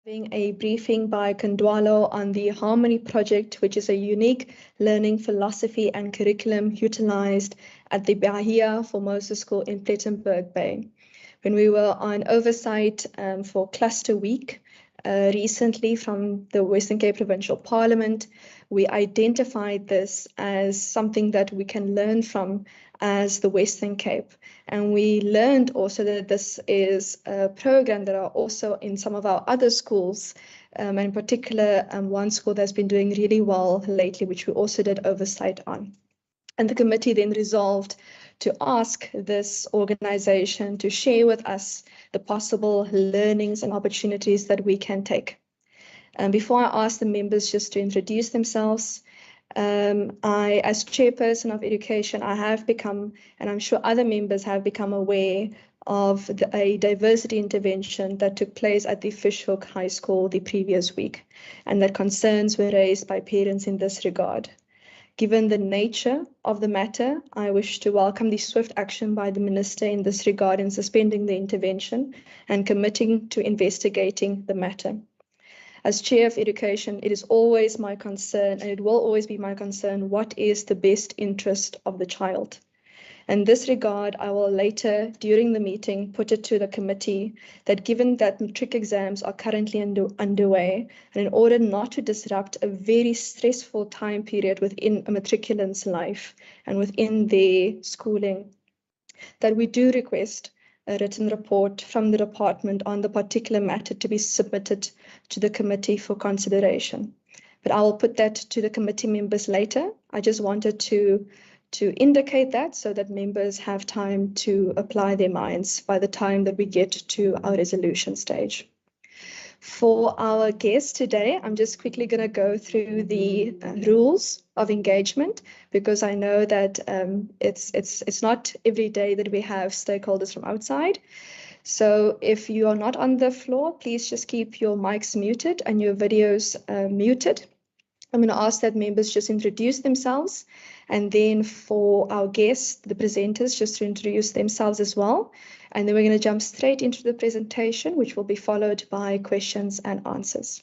Having a briefing by Kondwalo on the Harmony Project, which is a unique learning philosophy and curriculum utilized at the Bahia Formosa School in Plettenberg Bay. When we were on oversight for Cluster Week recently from the Western Cape Provincial Parliament, we identified this as something that we can learn from as the Western Cape. And we learned also that this is a program that are also in some of our other schools, and in particular, one school that's been doing really well lately, which we also did oversight on. And the committee then resolved to ask this organization to share with us the possible learnings and opportunities that we can take. Before I ask the members just to introduce themselves, I, as chairperson of education, I have become, and I'm sure other members have become aware of a diversity intervention that took place at the Fishhook High School the previous week, and that concerns were raised by parents in this regard. Given the nature of the matter, I wish to welcome the swift action by the Minister in this regard in suspending the intervention and committing to investigating the matter. As Chair of Education, it is always my concern, and it will always be my concern, what is the best interest of the child? In this regard, I will later, during the meeting, put it to the committee that given that matric exams are currently underway, and in order not to disrupt a very stressful time period within a matriculant's life and within their schooling, that we do request a written report from the department on the particular matter to be submitted to the committee for consideration. But I will put that to the committee members later. I just wanted to indicate that so that members have time to apply their minds by the time that we get to our resolution stage. For our guests today, I'm just quickly going to go through the rules of engagement, because I know that it's not every day that we have stakeholders from outside. So if you are not on the floor, please just keep your mics muted and your videos muted. I'm going to ask that members just introduce themselves, and then for our guests, the presenters, just to introduce themselves as well. And then we're going to jump straight into the presentation, which will be followed by questions and answers.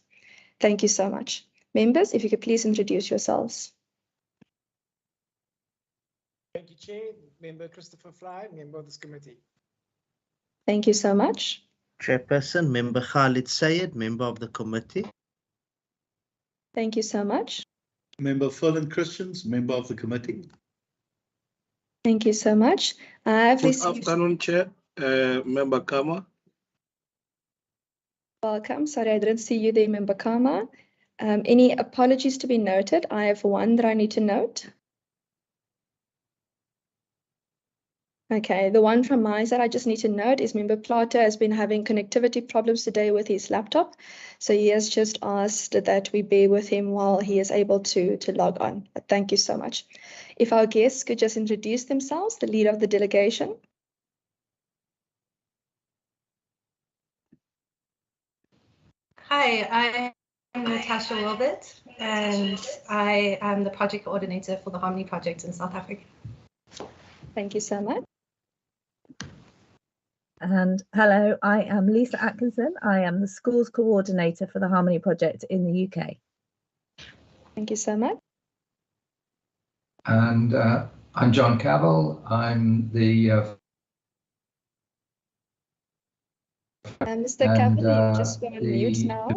Thank you so much. Members, if you could please introduce yourselves. Thank you, Chair. Member Christopher Fry, member of this committee. Thank you so much. Chairperson, Member Khalid Sayed, member of the committee. Thank you so much. Member Ferland Christians, member of the committee. Thank you so much. Good afternoon, Chair. Member Kama. Welcome. Sorry, I didn't see you there, Member Kama. Any apologies to be noted? I have one that I need to note. Okay, the one from my side I just need to note is Member Plater has been having connectivity problems today with his laptop. So he has just asked that we bear with him while he is able to log on. But thank you so much. If our guests could just introduce themselves, the leader of the delegation. Hi, I'm Natasha Wilbert, and I am the project coordinator for the Harmony Project in South Africa. Thank you so much. And hello, I am Lisa Atkinson. I am the schools coordinator for the Harmony Project in the UK. Thank you so much. And I'm John Cavell. I'm the Mr. Cavell, you just went on mute now.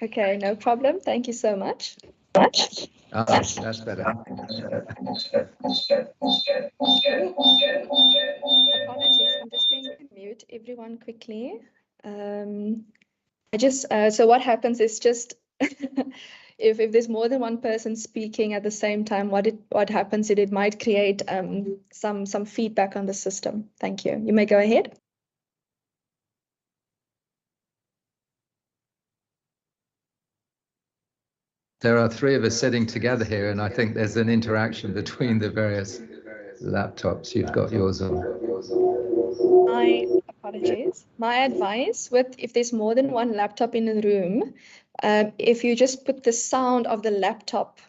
Okay, no problem. Thank you so much. Oh, that's better. Apologies, I'm just going to mute everyone quickly. So what happens is just if there's more than one person speaking at the same time, what happens is it might create some feedback on the system. Thank you. You may go ahead. There are three of us sitting together here, and I think there's an interaction between the various laptops. You've got yours on. My apologies. My advice if there's more than one laptop in the room, if you just put the sound of the laptop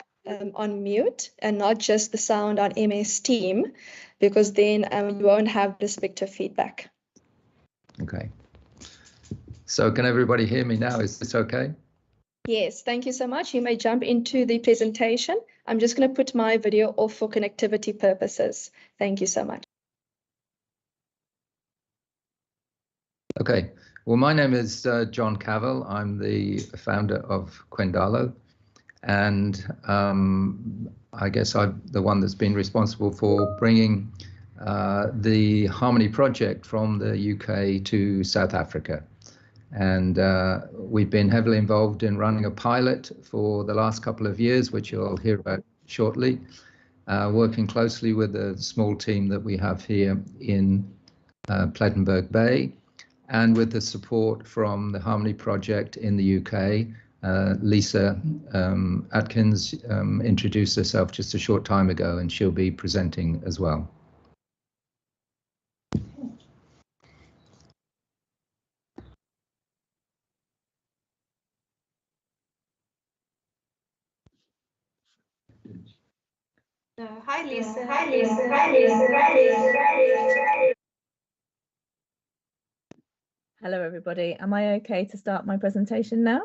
on mute and not just the sound on MS Team, because then you won't have respective feedback. Okay. So can everybody hear me now? Is this okay? Yes, thank you so much. You may jump into the presentation. I'm just going to put my video off for connectivity purposes. Thank you so much. Okay. Well, my name is John Cavell. I'm the founder of Kwendalo, and I guess I'm the one that's been responsible for bringing the Harmony Project from the UK to South Africa. And we've been heavily involved in running a pilot for the last couple of years, which you'll hear about shortly, working closely with a small team that we have here in Plettenberg Bay, and with the support from the Harmony Project in the UK. Lisa Atkins introduced herself just a short time ago, and she'll be presenting as well. Hi, Lisa. Hello, everybody. Am I okay to start my presentation now?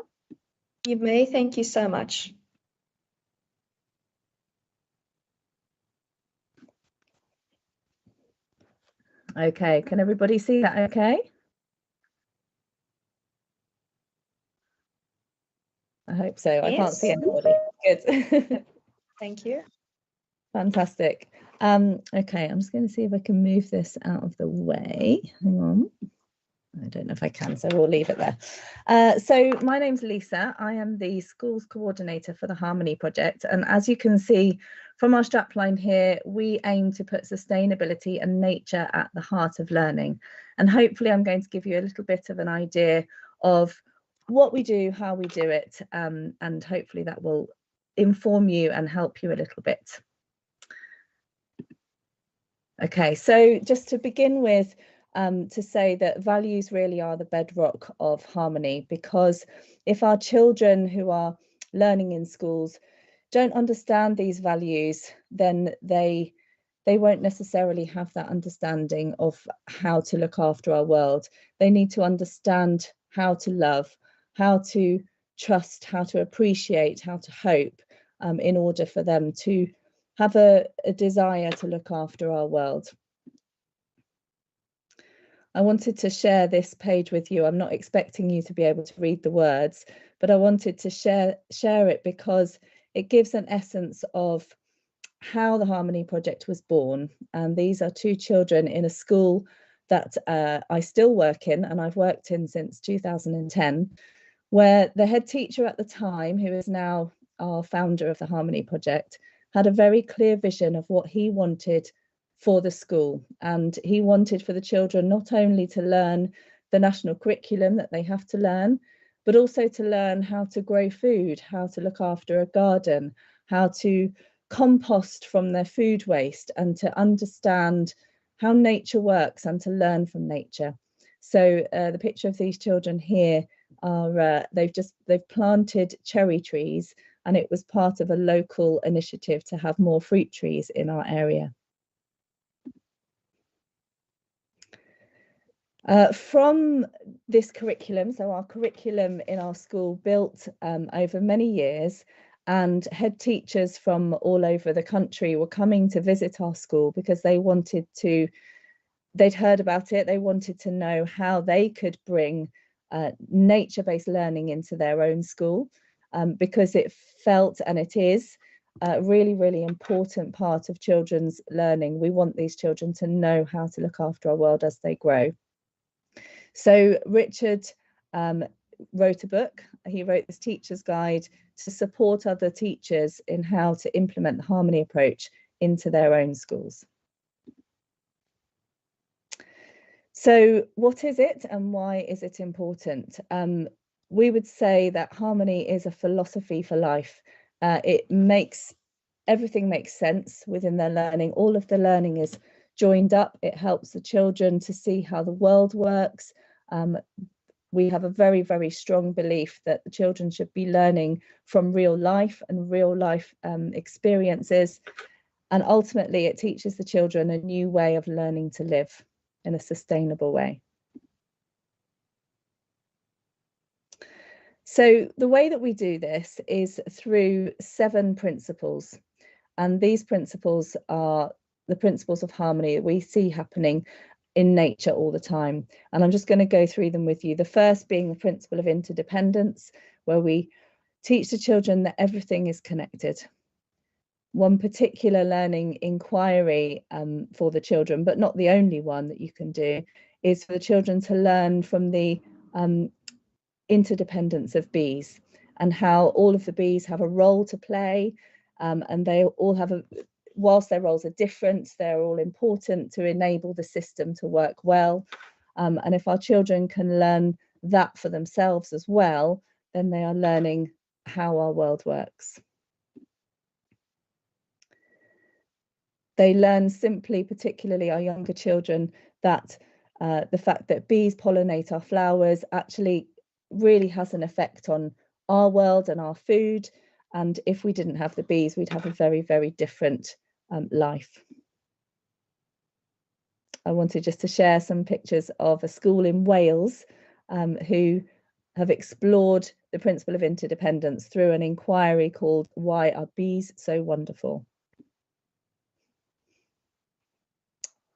You may. Thank you so much. Okay, can everybody see that okay? I hope so. I can't see Yes. anybody. Good. Thank you. Fantastic. Okay, I'm just going to see if I can move this out of the way. Hang on. I don't know if I can, so we'll leave it there. So my name's Lisa. I am the schools coordinator for the Harmony Project. And as you can see from our strapline here, we aim to put sustainability and nature at the heart of learning. And hopefully I'm going to give you a little bit of an idea of what we do, how we do it, and hopefully that will inform you and help you a little bit. Okay, so just to begin with, to say that values really are the bedrock of harmony, because if our children who are learning in schools don't understand these values, then they won't necessarily have that understanding of how to look after our world. They need to understand how to love, how to trust, how to appreciate, how to hope, in order for them to have a desire to look after our world. I wanted to share this page with you. I'm not expecting you to be able to read the words, but I wanted to share it because it gives an essence of how the Harmony Project was born. And these are two children in a school that I still work in, and I've worked in since 2010, where the head teacher at the time, who is now our founder of the Harmony Project, had a very clear vision of what he wanted for the school. And he wanted for the children not only to learn the national curriculum that they have to learn, but also to learn how to grow food, how to look after a garden, how to compost from their food waste, and to understand how nature works and to learn from nature. So the picture of these children here are they've planted cherry trees, and it was part of a local initiative to have more fruit trees in our area. From this curriculum, so our curriculum in our school built over many years, and head teachers from all over the country were coming to visit our school because they'd heard about it, they wanted to know how they could bring nature-based learning into their own school, because it felt, and it is, a really, really important part of children's learning. We want these children to know how to look after our world as they grow. So Richard wrote a book. He wrote this teacher's guide to support other teachers in how to implement the Harmony approach into their own schools. So what is it and why is it important? We would say that Harmony is a philosophy for life. Everything makes sense within their learning. All of the learning is joined up. It helps the children to see how the world works. We have a very, very strong belief that the children should be learning from real life and real life experiences. And ultimately, it teaches the children a new way of learning to live in a sustainable way. So the way that we do this is through 7 principles. And these principles are the principles of harmony that we see happening in nature all the time. And I'm just going to go through them with you. The first being the principle of interdependence, where we teach the children that everything is connected. One particular learning inquiry for the children, but not the only one that you can do, is for the children to learn from the interdependence of bees and how all of the bees have a role to play, and they all have whilst their roles are different, they're all important to enable the system to work well. And if our children can learn that for themselves as well, then they are learning how our world works. They learn simply, particularly our younger children, that the fact that bees pollinate our flowers actually really has an effect on our world and our food. And if we didn't have the bees, we'd have a very, very different life. I wanted just to share some pictures of a school in Wales who have explored the principle of interdependence through an inquiry called "Why Are Bees So Wonderful?"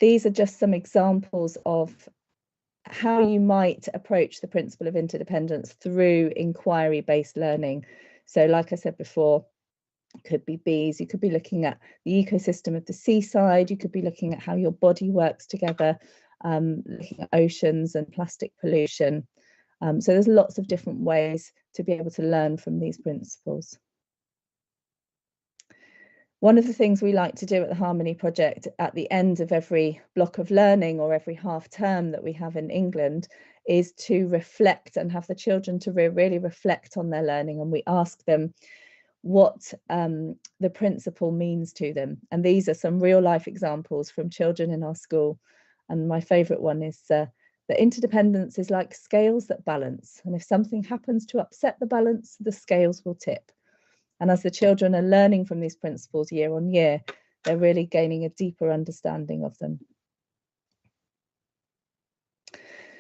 These are just some examples of how you might approach the principle of interdependence through inquiry-based learning. So like I said before, it could be bees, you could be looking at the ecosystem of the seaside, you could be looking at how your body works together, looking at oceans and plastic pollution. So there's lots of different ways to be able to learn from these principles. One of the things we like to do at the Harmony Project at the end of every block of learning or every half term that we have in England is to reflect and have the children to really reflect on their learning, and we ask them what the principle means to them. And these are some real life examples from children in our school. And my favourite one is that interdependence is like scales that balance, and if something happens to upset the balance, the scales will tip. And as the children are learning from these principles year on year, they're really gaining a deeper understanding of them.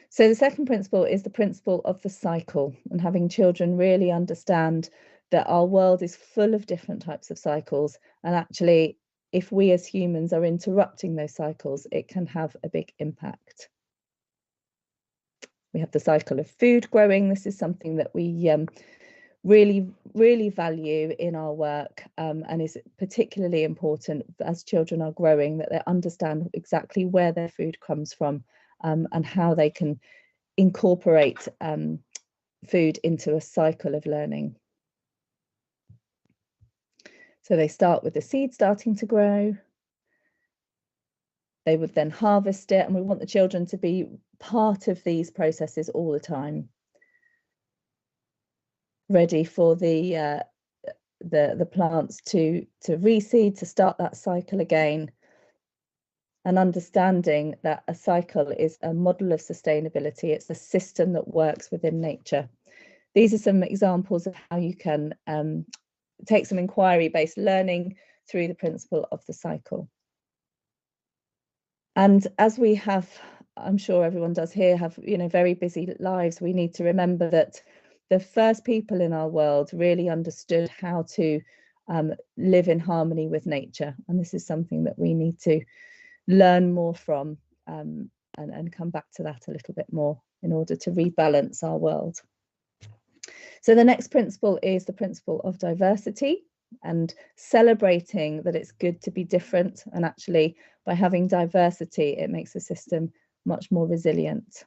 So the second principle is the principle of the cycle, and having children really understand that our world is full of different types of cycles. And actually, if we as humans are interrupting those cycles, it can have a big impact. We have the cycle of food growing. This is something that we really value in our work, and is particularly important as children are growing, that they understand exactly where their food comes from, and how they can incorporate food into a cycle of learning. So they start with the seed starting to grow. They would then harvest it, and we want the children to be part of these processes all the time, ready for the plants to reseed, to start that cycle again, and understanding that a cycle is a model of sustainability. It's a system that works within nature. These are some examples of how you can take some inquiry-based learning through the principle of the cycle. And as we have, I'm sure everyone does here, have very busy lives, we need to remember that the first people in our world really understood how to live in harmony with nature. And this is something that we need to learn more from, and come back to that a little bit more in order to rebalance our world. So the next principle is the principle of diversity, and celebrating that it's good to be different. And actually, by having diversity, it makes the system much more resilient.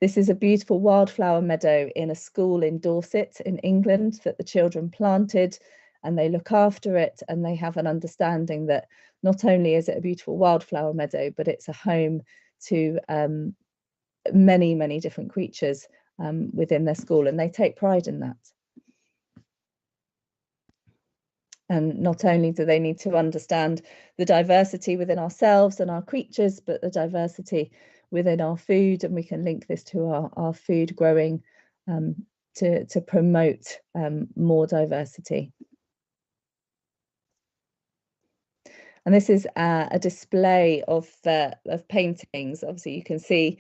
This is a beautiful wildflower meadow in a school in Dorset in England that the children planted, and they look after it, and they have an understanding that not only is it a beautiful wildflower meadow, but it's a home to many, many different creatures within their school, and they take pride in that. And not only do they need to understand the diversity within ourselves and our creatures, but the diversity within our food, and we can link this to our food growing to promote more diversity. And this is a display of paintings. Obviously, you can see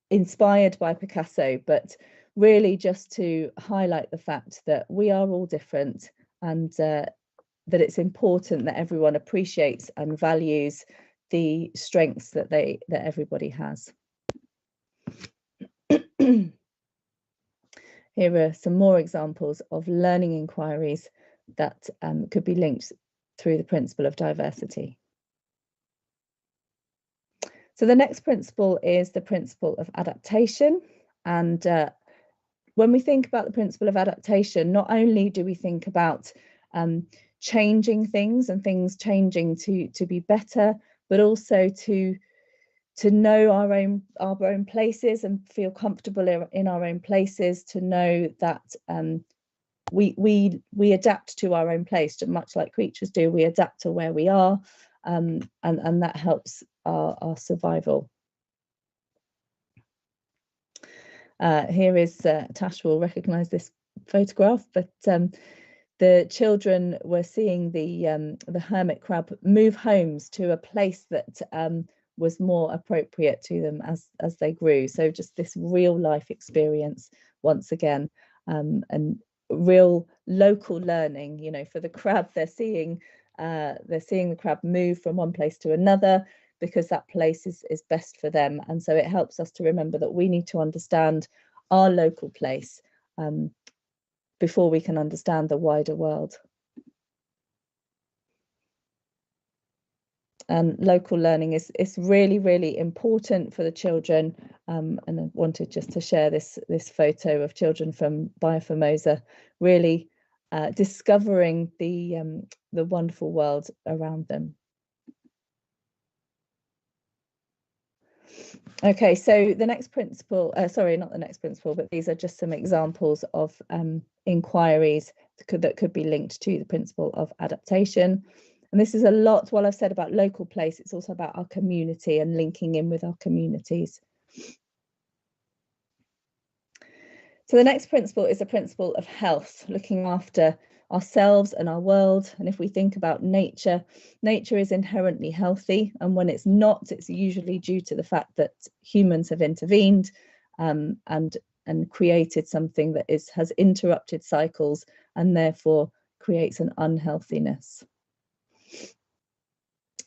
inspired by Picasso, but really just to highlight the fact that we are all different, and that it's important that everyone appreciates and values the strengths that everybody has. Here are some more examples of learning inquiries that could be linked through the principle of diversity. So the next principle is the principle of adaptation. And when we think about the principle of adaptation, not only do we think about changing things and things changing to be better, but also to know our own places and feel comfortable in our own places, to know that we adapt to our own place, much like creatures do. We adapt to where we are, and that helps our survival. Here is Tash will recognise this photograph, but the children were seeing the hermit crab move homes to a place that was more appropriate to them as they grew. So just this real life experience once again, and real local learning. You know, for the crab, they're seeing the crab move from one place to another because that place is best for them. And so it helps us to remember that we need to understand our local place before we can understand the wider world. And local learning is really, really important for the children. And I wanted just to share this photo of children from Bioformosa, really discovering the wonderful world around them. Okay, so the next principle, sorry, not the next principle, but these are just some examples of inquiries that could be linked to the principle of adaptation. And this is a lot, while I've said about local place, it's also about our community and linking in with our communities. So the next principle is the principle of health, looking after ourselves and our world. And if we think about nature, nature is inherently healthy. And when it's not, it's usually due to the fact that humans have intervened and created something that has interrupted cycles and therefore creates an unhealthiness.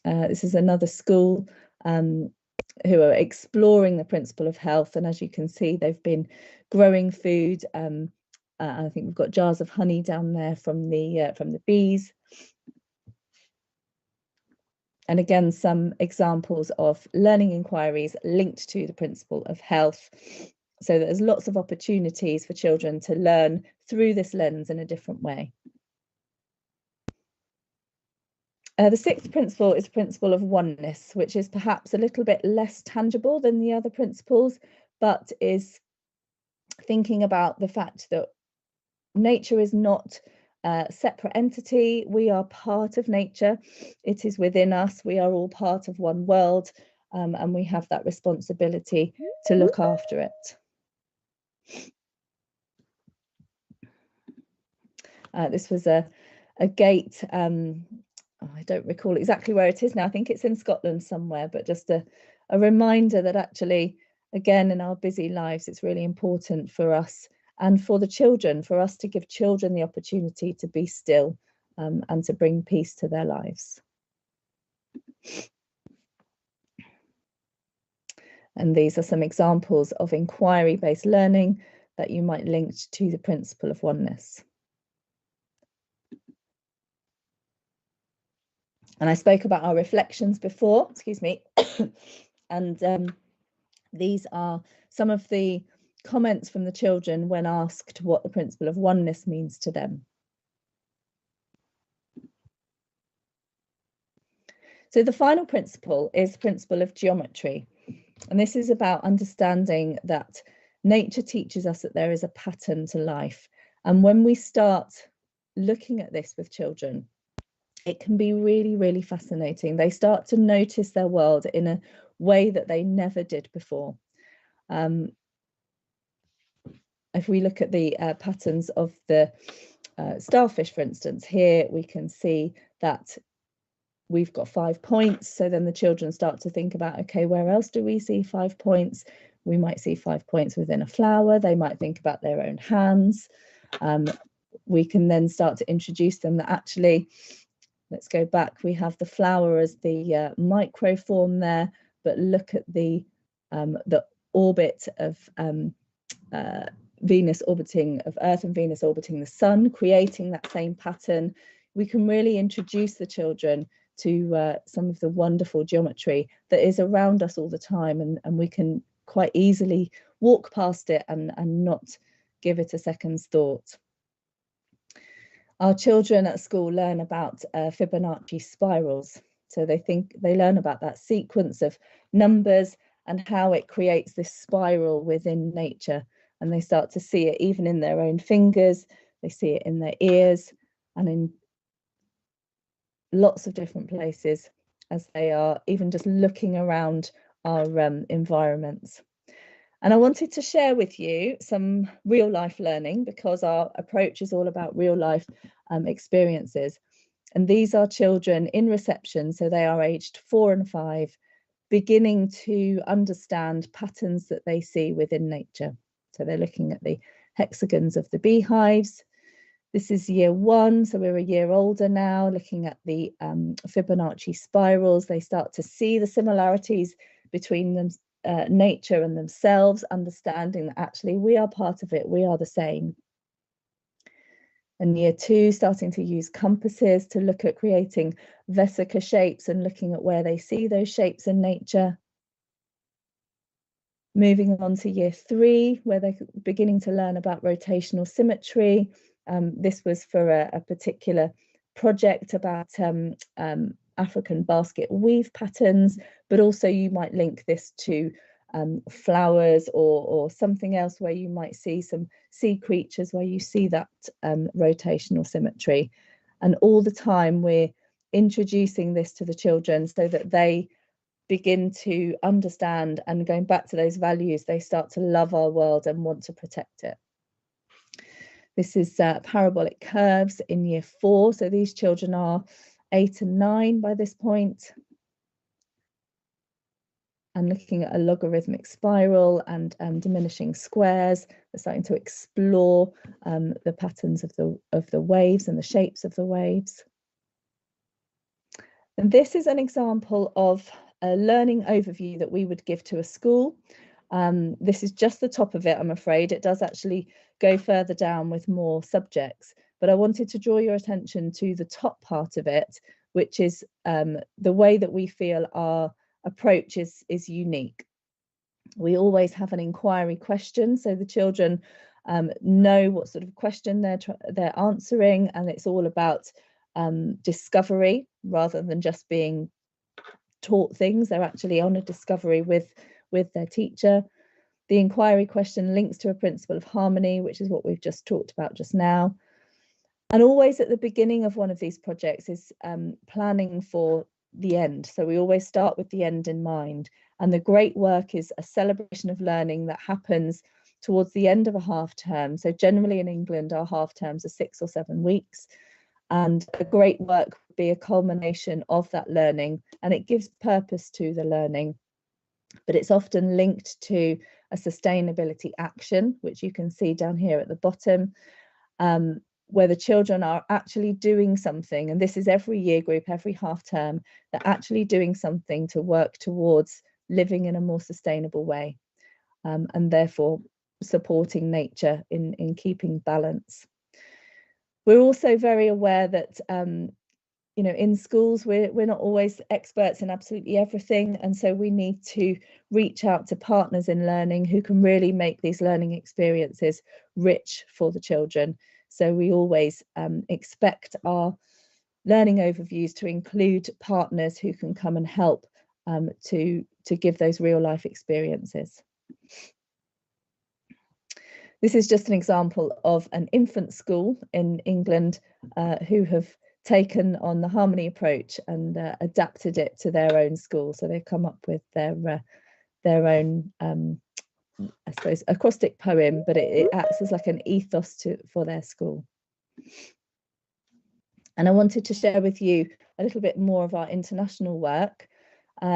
This is another school who are exploring the principle of health, and as you can see, they've been growing food. I think we've got jars of honey down there from the bees. And again, some examples of learning inquiries linked to the principle of health. So there's lots of opportunities for children to learn through this lens in a different way. The sixth principle is the principle of oneness, which is perhaps a little bit less tangible than the other principles, but is thinking about the fact that nature is not a separate entity. We are part of nature. It is within us. We are all part of one world, and we have that responsibility to look after it. This was a gate. I don't recall exactly where it is now. I think it's in Scotland somewhere, but just a reminder that actually, again, in our busy lives, it's really important for us and for the children, for us to give children the opportunity to be still and to bring peace to their lives. And these are some examples of inquiry-based learning that you might link to the principle of oneness. And I spoke about our reflections before, excuse me, and these are some of the comments from the children when asked what the principle of oneness means to them. So the final principle is the principle of geometry. And this is about understanding that nature teaches us that there is a pattern to life. And when we start looking at this with children, it can be really, really fascinating. They start to notice their world in a way that they never did before. If we look at the patterns of the starfish, for instance, here we can see that we've got 5 points. So then the children start to think about, okay, where else do we see 5 points? We might see 5 points within a flower. They might think about their own hands. We can then start to introduce them that actually, let's go back, we have the flower as the micro form there, but look at the orbit of Venus orbiting, of Earth and Venus orbiting the Sun, creating that same pattern. We can really introduce the children to some of the wonderful geometry that is around us all the time, and we can quite easily walk past it and not give it a second's thought. Our children at school learn about Fibonacci spirals. So they learn about that sequence of numbers and how it creates this spiral within nature. And they start to see it even in their own fingers, they see it in their ears and in lots of different places as they are even just looking around our environments. And I wanted to share with you some real life learning, because our approach is all about real life experiences. And these are children in reception, so they are aged 4 and 5, beginning to understand patterns that they see within nature. So they're looking at the hexagons of the beehives. This is year 1, so we're a year older now, looking at the Fibonacci spirals. They start to see the similarities between them, nature and themselves, understanding that actually we are part of it, we are the same. And year 2, starting to use compasses to look at creating vesica shapes and looking at where they see those shapes in nature. Moving on to year 3, where they're beginning to learn about rotational symmetry. This was for a particular project about African basket weave patterns, but also you might link this to flowers or something else where you might see some sea creatures where you see that rotational symmetry. And all the time we're introducing this to the children so that they begin to understand, and going back to those values, they start to love our world and want to protect it. This is parabolic curves in year 4. So these children are 8 and 9 by this point, and looking at a logarithmic spiral and diminishing squares. They're starting to explore the patterns of the waves and the shapes of the waves. And this is an example of a learning overview that we would give to a school. This is just the top of it, I'm afraid. It does actually go further down with more subjects, but I wanted to draw your attention to the top part of it, which is the way that we feel our approach is unique. We always have an inquiry question, so the children know what sort of question they're answering, and it's all about discovery rather than just being taught things. They're actually on a discovery with their teacher. The inquiry question links to a principle of harmony, which is what we've just talked about just now. And always at the beginning of one of these projects is planning for the end. So we always start with the end in mind. And the great work is a celebration of learning that happens towards the end of a half term. So generally in England, our half terms are 6 or 7 weeks. And a great work would be a culmination of that learning, and it gives purpose to the learning. But it's often linked to a sustainability action, which you can see down here at the bottom, where the children are actually doing something. And this is every year group, every half term, they're actually doing something to work towards living in a more sustainable way, and therefore supporting nature in keeping balance. We're also very aware that you know, in schools we're not always experts in absolutely everything, and so we need to reach out to partners in learning who can really make these learning experiences rich for the children. So we always expect our learning overviews to include partners who can come and help to give those real life experiences. This is just an example of an infant school in England who have taken on the harmony approach and adapted it to their own school. So they've come up with their own, I suppose, acrostic poem, but it acts as like an ethos for their school. And I wanted to share with you a little bit more of our international work.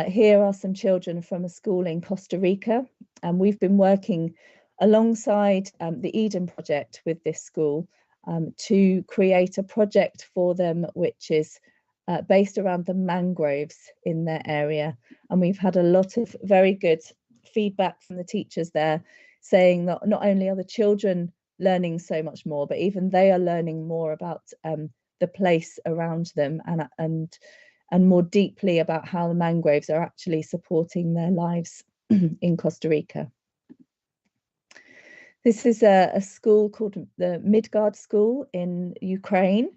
Here are some children from a school in Costa Rica, and we've been working alongside the Eden project with this school to create a project for them which is based around the mangroves in their area. And we've had a lot of very good feedback from the teachers there, saying that not only are the children learning so much more, but even they are learning more about the place around them and more deeply about how the mangroves are actually supporting their lives in Costa Rica. This is a school called the Midgard School in Ukraine,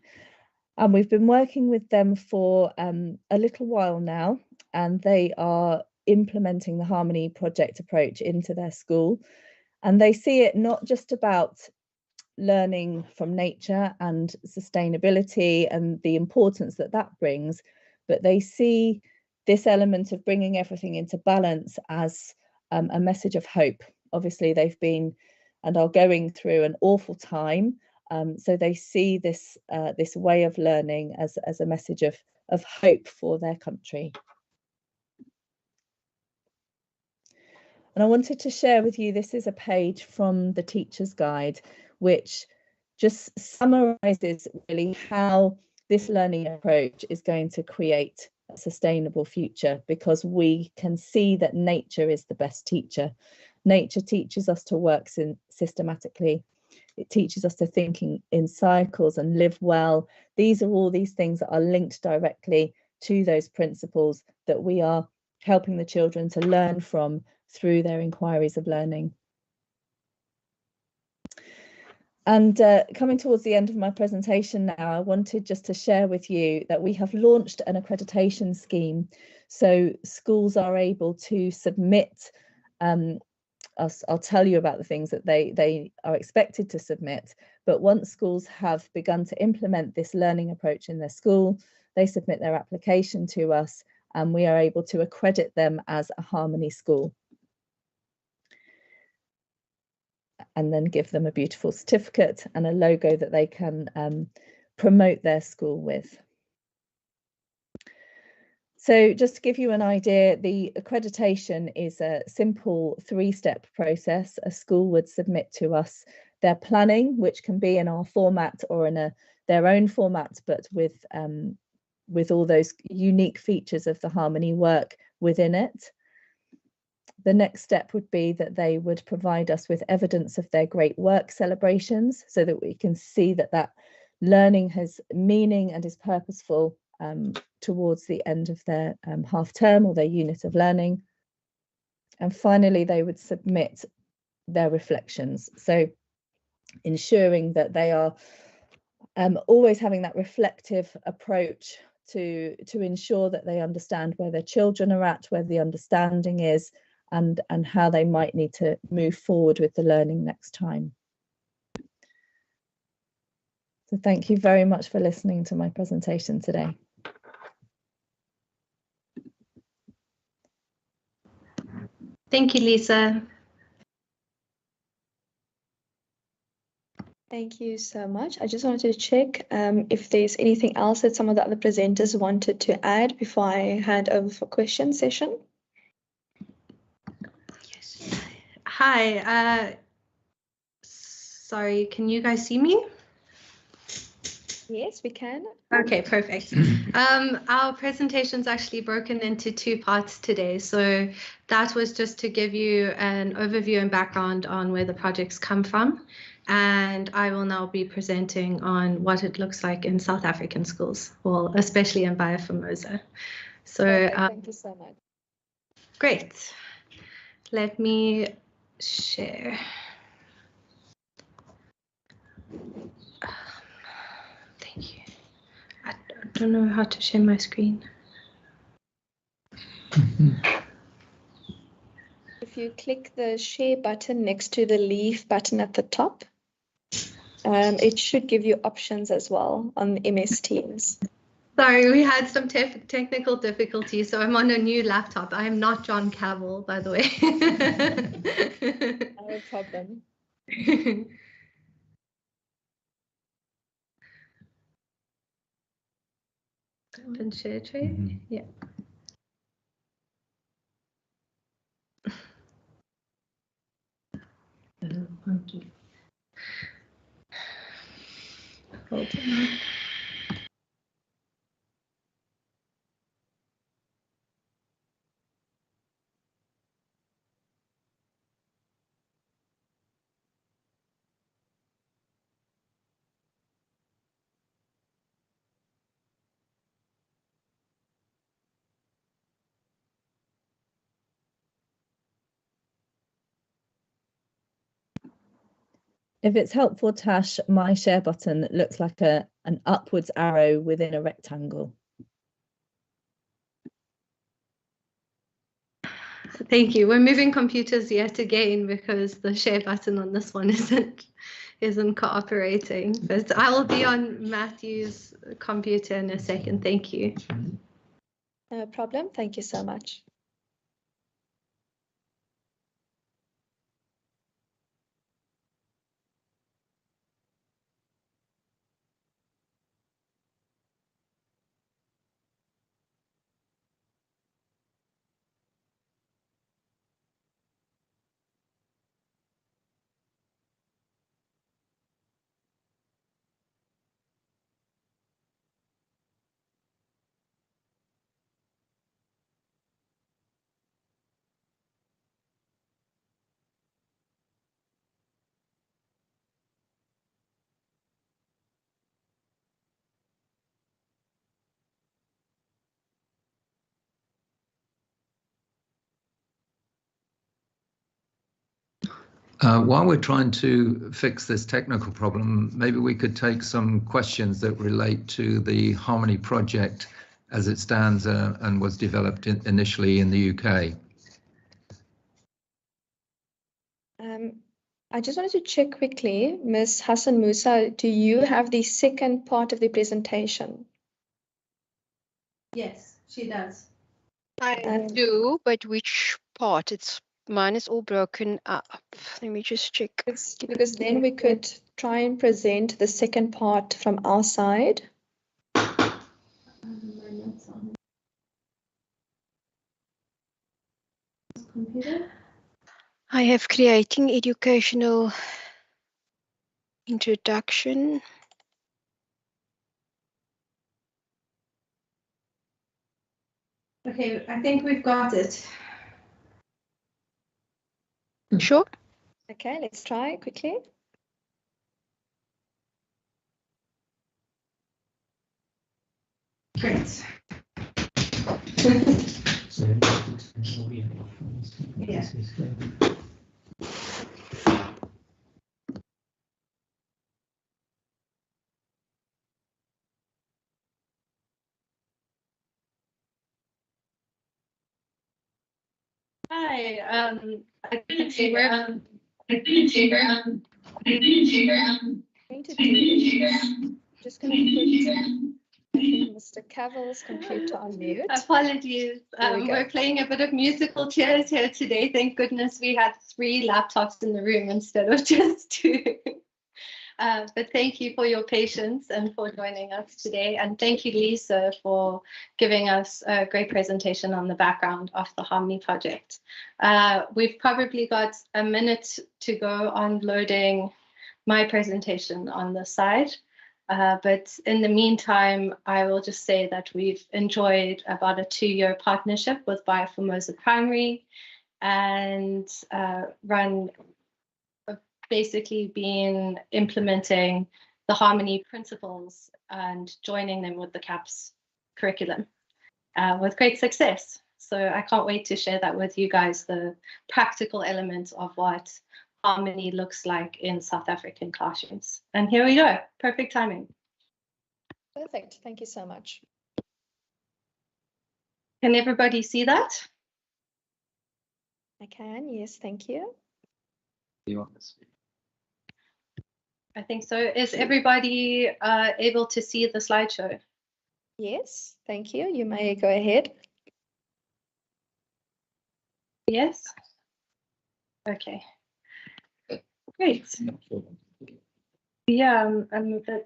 and we've been working with them for a little while now, and they are implementing the Harmony Project approach into their school. And they see it not just about learning from nature and sustainability and the importance that that brings, but they see this element of bringing everything into balance as a message of hope. Obviously, they've been and are going through an awful time, so they see this this way of learning as a message of hope for their country. And I wanted to share with you, this is a page from the Teacher's Guide, which just summarizes really how this learning approach is going to create a sustainable future, because we can see that nature is the best teacher. Nature teaches us to work systematically. It teaches us to think in cycles and live well. These are all these things that are linked directly to those principles that we are helping the children to learn from through their inquiries of learning. And coming towards the end of my presentation now, I wanted just to share with you that we have launched an accreditation scheme. So schools are able to submit, I'll tell you about the things that they are expected to submit, but once schools have begun to implement this learning approach in their school, they submit their application to us and we are able to accredit them as a Harmony school. And then give them a beautiful certificate and a logo that they can promote their school with. So just to give you an idea, the accreditation is a simple 3-step process. A school would submit to us their planning, which can be in our format or in their own format, but with all those unique features of the Harmony work within it. The next step would be that they would provide us with evidence of their great work celebrations, so that we can see that that learning has meaning and is purposeful towards the end of their half term or their unit of learning. And finally, they would submit their reflections. So ensuring that they are always having that reflective approach to ensure that they understand where their children are at, where the understanding is, and how they might need to move forward with the learning next time. So thank you very much for listening to my presentation today. Thank you, Lisa. Thank you so much. I just wanted to check if there's anything else that some of the other presenters wanted to add before I hand over for question session. Yes. Hi. Sorry, can you guys see me? Yes, we can. Okay, perfect. Our presentation's actually broken into 2 parts today. So that was just to give you an overview and background on where the projects come from. And I will now be presenting on what it looks like in South African schools, well, especially in Formosa. So thank you so much. Great. Let me share. Thank you. I don't know how to share my screen. If you click the share button next to the leave button at the top, it should give you options as well on MS Teams. Sorry, we had some technical difficulties, so I'm on a new laptop. I am not John Cavill, by the way. No problem. Open share tray. Mhm. Yeah. Hold on. If it's helpful, Tash, my share button looks like an upwards arrow within a rectangle. Thank you. We're moving computers yet again because the share button on this one isn't cooperating. But I will be on Matthew's computer in a second. Thank you. No problem. Thank you so much. While we're trying to fix this technical problem, maybe we could take some questions that relate to the Harmony project as it stands and was developed initially in the UK. I just wanted to check quickly, Ms. Hassan Musa, do you have the second part of the presentation? Yes, she does. I do, but which part? Mine is all broken up. Let me just check. Because then we could try and present the second part from our side. Computer. I have creating educational introduction. Okay, I think we've got it. Sure. Okay, let's try quickly. Great. Yeah. Hi, I couldn't see where I'm just going to put Mr. Cavill's computer on mute. Apologies. We're playing a bit of musical chairs here today. Thank goodness we had 3 laptops in the room instead of just 2. But thank you for your patience and for joining us today. And thank you, Lisa, for giving us a great presentation on the background of the Harmony project. We've probably got a minute to go on loading my presentation on the side. But in the meantime, I will just say that we've enjoyed about a 2-year partnership with Bioformosa Primary and basically been implementing the Harmony principles and joining them with the CAPS curriculum with great success. So I can't wait to share that with you guys, the practical elements of what Harmony looks like in South African classrooms. And here we go, perfect timing. Perfect, thank you so much. Can everybody see that? I can, yes, thank you. I think so. Is everybody able to see the slideshow? Yes, thank you. You may go ahead. Yes? Okay. Great. Yeah, do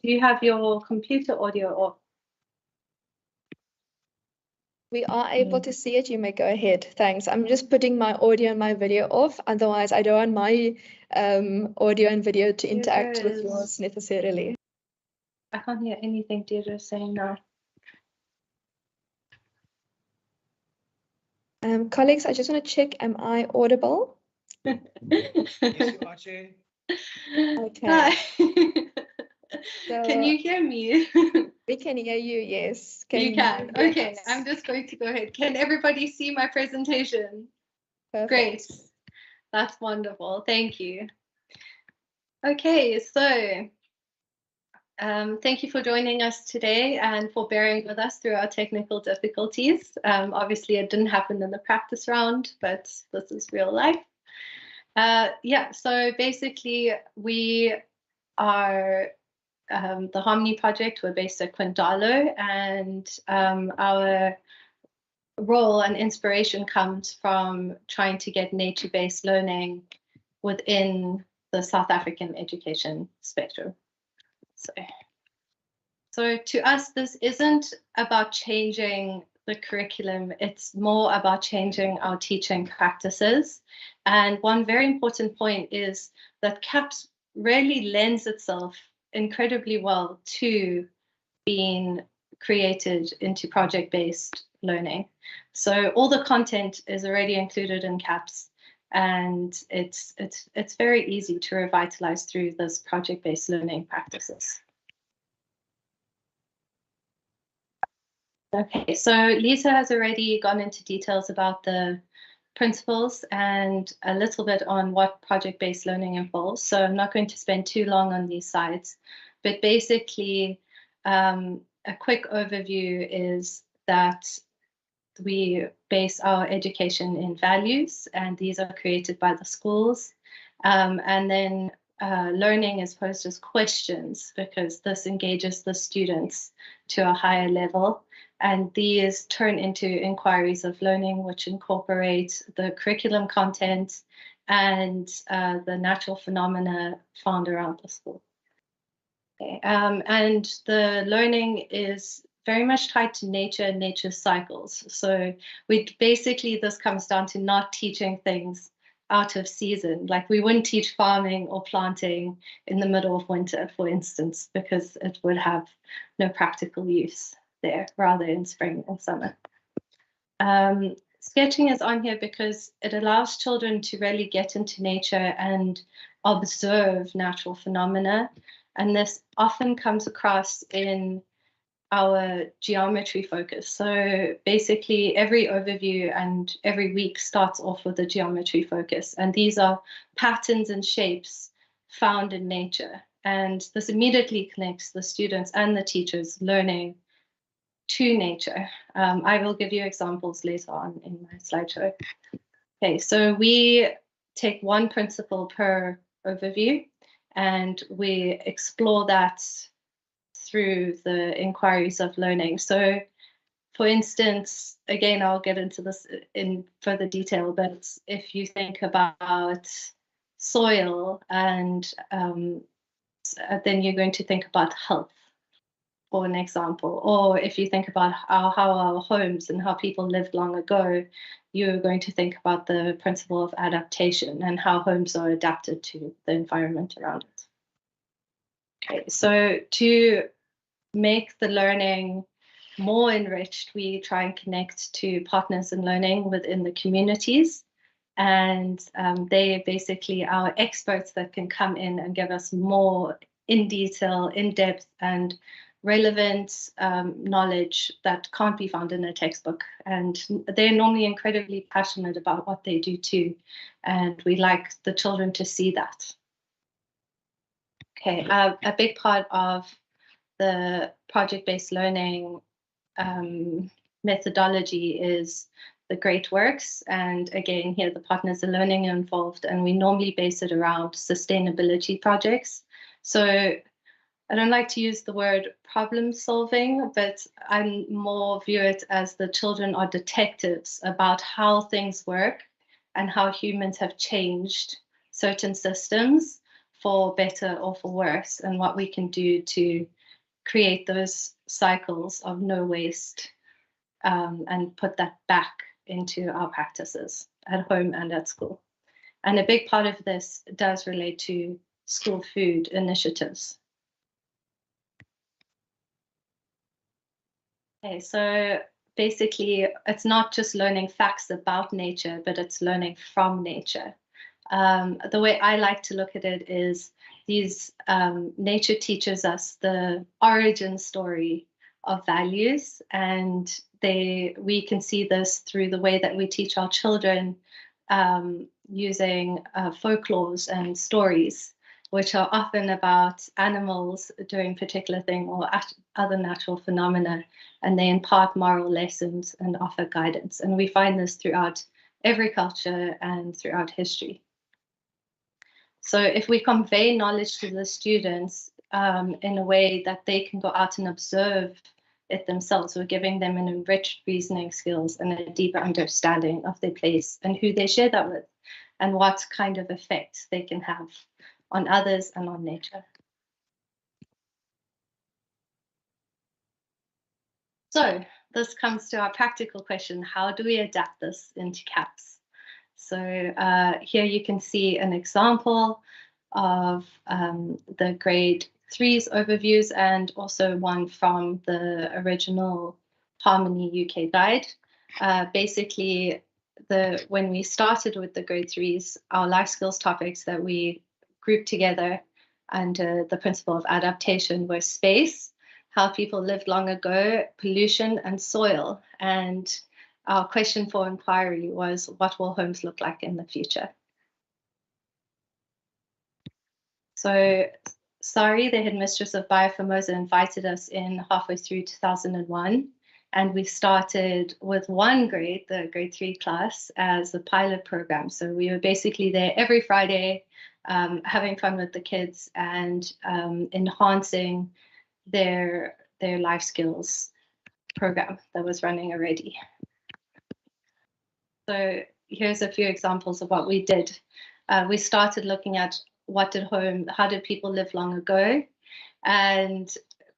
you have your computer audio off? We are able to see it. You may go ahead. Thanks. I'm just putting my audio and my video off. Otherwise, I don't want my audio and video to interact with yours necessarily. I can't hear anything Deirdre's saying now. Colleagues, I just want to check, am I audible? Yes, you are, Chair. Okay. Hi. So Can you hear me? we can hear you, yes. You can. hear Okay, us? I'm just going to go ahead. Can everybody see my presentation? Perfect. Great. That's wonderful. Thank you. Okay, so thank you for joining us today and for bearing with us through our technical difficulties. Obviously, it didn't happen in the practice round, but this is real life. Yeah, so basically, we are the Harmony Project. We're based at Kwindalo, and our role and inspiration comes from trying to get nature-based learning within the South African education spectrum. So to us, this isn't about changing the curriculum, it's more about changing our teaching practices. And one very important point is that CAPS really lends itself incredibly well to being created into project-based learning. So all the content is already included in CAPS, and it's very easy to revitalize through this project-based learning practices. Okay, so Lisa has already gone into details about the principles and a little bit on what project-based learning involves. So I'm not going to spend too long on these slides, but basically a quick overview is that we base our education in values, and these are created by the schools. And then learning is posed as questions, because this engages the students to a higher level. And these turn into inquiries of learning, which incorporate the curriculum content and the natural phenomena found around the school. Okay. And the learning is very much tied to nature and nature's cycles. So this comes down to not teaching things out of season. Like we wouldn't teach farming or planting in the middle of winter, for instance, because it would have no practical use there, rather in spring and summer. Sketching is on here because it allows children to really get into nature and observe natural phenomena. And this often comes across in our geometry focus. So basically every overview and every week starts off with a geometry focus. And these are patterns and shapes found in nature. And this immediately connects the students and the teachers learning to nature. I will give you examples later on in my slideshow. Okay, so we take one principle per overview and we explore that through the inquiries of learning. So for instance, again, I'll get into this in further detail, but if you think about soil and then you're going to think about health, for an example. Or if you think about how our homes and how people lived long ago, you're going to think about the principle of adaptation and how homes are adapted to the environment around it. Okay, so to make the learning more enriched, we try and connect to partners in learning within the communities. And they are basically our experts that can come in and give us more in detail, in depth, and relevant knowledge that can't be found in a textbook. And they're normally incredibly passionate about what they do too. And we like the children to see that. Okay, a big part of the project-based learning methodology is the great works. And again, here the partners in learning are involved, and we normally base it around sustainability projects. So I don't like to use the word problem solving, but I more view it as the children are detectives about how things work and how humans have changed certain systems for better or for worse, and what we can do to create those cycles of no waste and put that back into our practices at home and at school. And a big part of this does relate to school food initiatives. Okay, so basically, it's not just learning facts about nature, but it's learning from nature. The way I like to look at it is nature teaches us the origin story of values, and we can see this through the way that we teach our children using folklores and stories, which are often about animals doing particular thing or other natural phenomena, and they impart moral lessons and offer guidance. And we find this throughout every culture and throughout history. So if we convey knowledge to the students in a way that they can go out and observe it themselves, we're giving them an enriched reasoning skills and a deeper understanding of their place and who they share that with and what kind of effect they can have on others and on nature. So this comes to our practical question: how do we adapt this into CAPS? So here you can see an example of the grade 3's overviews and also one from the original Harmony UK guide. Basically, when we started with the grade 3's, our life skills topics that we grouped together under the principle of adaptation were space, how people lived long ago, pollution, and soil. And our question for inquiry was, what will homes look like in the future? So Sari, the headmistress of Bioformosa, invited us in halfway through 2001. And we started with one grade, the grade 3 class, as a pilot program. So we were basically there every Friday, having fun with the kids and enhancing their life skills program that was running already. So here's a few examples of what we did. We started looking at how did people live long ago? And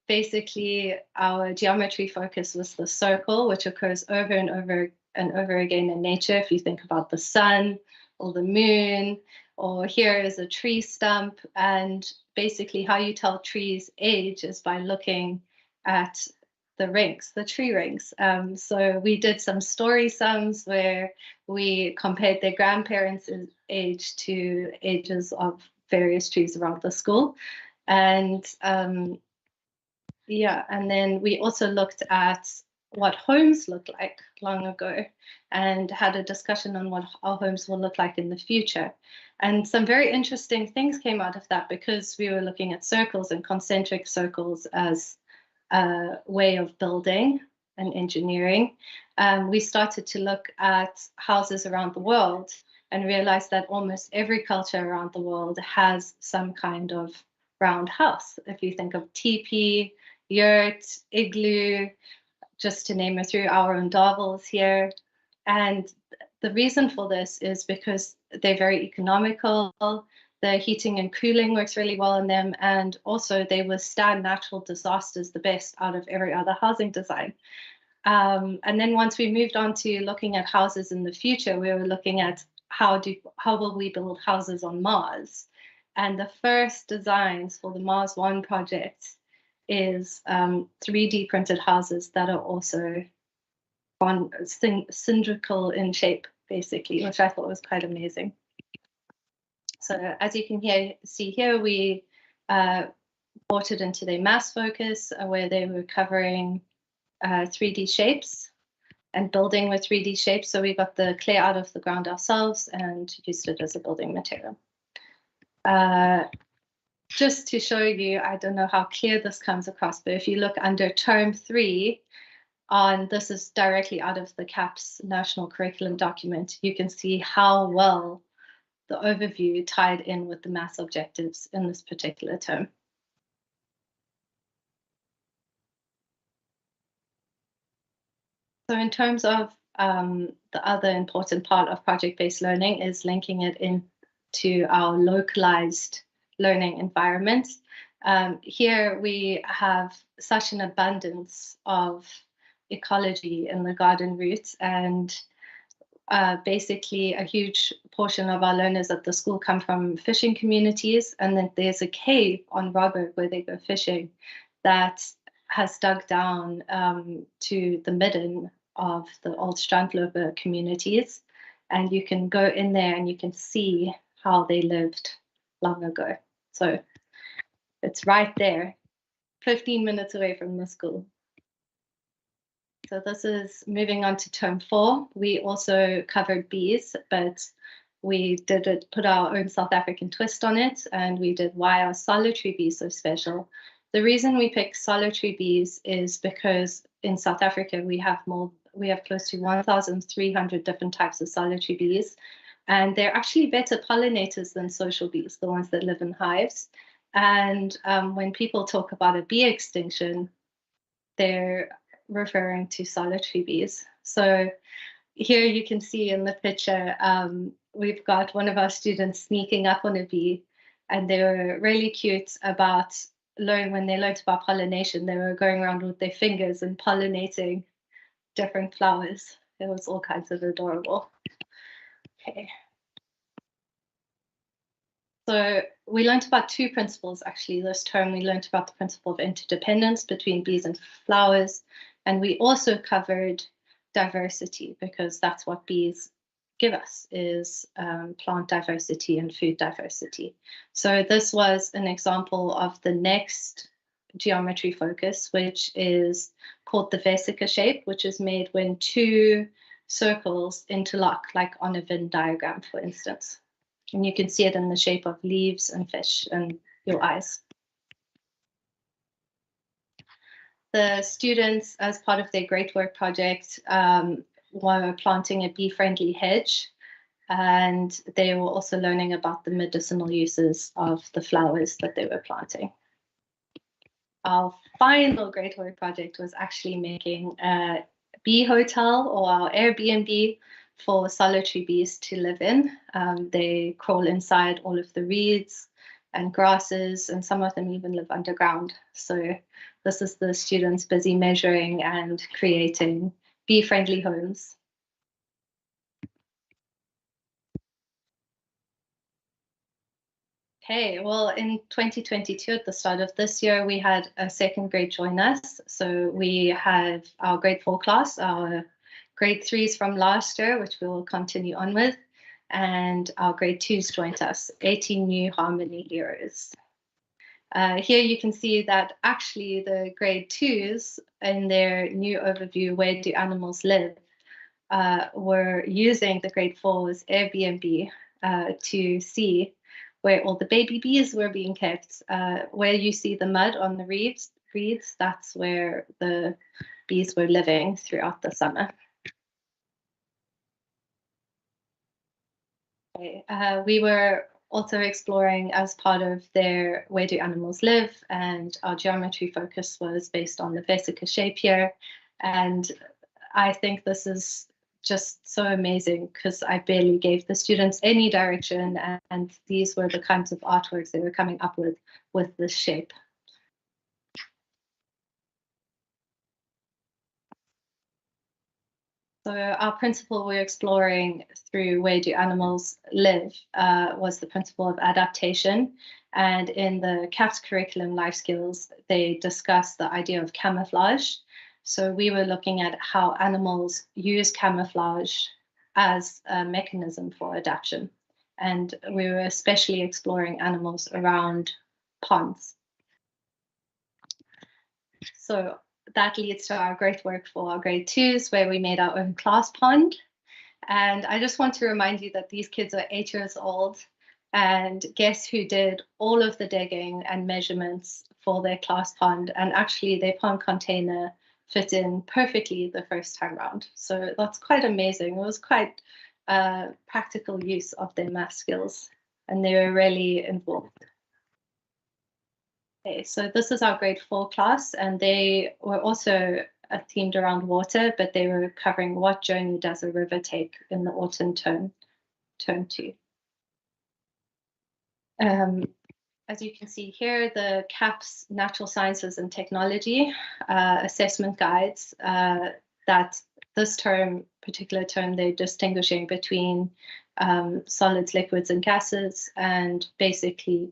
basically our geometry focus was the circle, which occurs over and over and over again in nature. If you think about the sun or the moon, or here is a tree stump, and basically how you tell trees age is by looking at the rings, the tree rings. So we did some story sums where we compared their grandparents' age to ages of various trees around the school. And yeah, and then we also looked at what homes looked like long ago and had a discussion on what our homes will look like in the future. And some very interesting things came out of that because we were looking at circles and concentric circles as a way of building and engineering. We started to look at houses around the world and realized that almost every culture around the world has some kind of round house. If you think of teepee, yurt, igloo, just to name a few, our own davels here. And the reason for this is because they're very economical. The heating and cooling works really well in them, and also they withstand natural disasters the best out of every other housing design. And then once we moved on to looking at houses in the future, we were looking at how will we build houses on Mars? And the first designs for the Mars One project is 3D printed houses that are also cylindrical in shape, basically, which I thought was quite amazing. So as you can see here, we brought it into their mass focus where they were covering 3D shapes and building with 3D shapes. So we got the clay out of the ground ourselves and used it as a building material. Just to show you, I don't know how clear this comes across, but if you look under term 3, this is directly out of the CAPS national curriculum document, you can see how well the overview tied in with the maths objectives in this particular term. So in terms of the other important part of project-based learning is linking it into our localized learning environments. Here we have such an abundance of ecology in the garden route, and basically a huge portion of our learners at the school come from fishing communities, and then there's a cave on Robert where they go fishing that has dug down to the midden of the old Strandloper communities, and you can go in there and you can see how they lived long ago. So it's right there, 15 minutes away from the school. So this is moving on to term 4. We also covered bees, but we put our own South African twist on it, and we did why are solitary bees so special. The reason we pick solitary bees is because in South Africa we have close to 1,300 different types of solitary bees, and they're actually better pollinators than social bees, the ones that live in hives. And when people talk about a bee extinction, they're referring to solitary bees. So here you can see in the picture, we've got one of our students sneaking up on a bee, and they were really cute about when they learned about pollination, they were going around with their fingers and pollinating different flowers. It was all kinds of adorable. Okay. So we learned about 2 principles actually this term. We learned about the principle of interdependence between bees and flowers, and we also covered diversity, because that's what bees give us, is plant diversity and food diversity. So this was an example of the next geometry focus, which is called the vesica shape, which is made when 2 circles interlock, like on a Venn diagram, for instance. And you can see it in the shape of leaves and fish and your eyes. The students, as part of their great work project, were planting a bee-friendly hedge, and they were also learning about the medicinal uses of the flowers that they were planting. Our final great work project was actually making a bee hotel, or our Airbnb, for solitary bees to live in. They crawl inside all of the reeds and grasses, and some of them even live underground. So this is the students busy measuring and creating bee-friendly homes. Okay, well, in 2022, at the start of this year, we had a second grade join us. So we have our grade 4 class, our grade 3s from last year, which we will continue on with, and our grade 2s joined us, 18 new Harmony heroes. Here you can see that actually the grade 2s in their new overview, Where Do Animals Live, were using the grade 4's Airbnb to see where all the baby bees were being kept. Where you see the mud on the reeds, that's where the bees were living throughout the summer. Okay. We were also exploring, as part of their Where Do Animals Live, and our geometry focus was based on the vesica shape here. And I think this is just so amazing, because I barely gave the students any direction, and these were the kinds of artworks they were coming up with this shape. So our principle we're exploring through Where Do Animals Live was the principle of adaptation. And in the CAPS curriculum, Life Skills, they discuss the idea of camouflage. So we were looking at how animals use camouflage as a mechanism for adaptation. And we were especially exploring animals around ponds. So that leads to our great work for our grade 2s, where we made our own class pond. And I just want to remind you that these kids are 8 years old, and guess who did all of the digging and measurements for their class pond, and actually their pond container fit in perfectly the first time round. So that's quite amazing. It was quite practical use of their math skills, and they were really involved. Okay, so this is our grade 4 class, and they were also themed around water, but they were covering what journey does a river take in the autumn term 2. as you can see here, the CAPS Natural Sciences and Technology assessment guides that this particular term, they're distinguishing between solids, liquids, and gases, and basically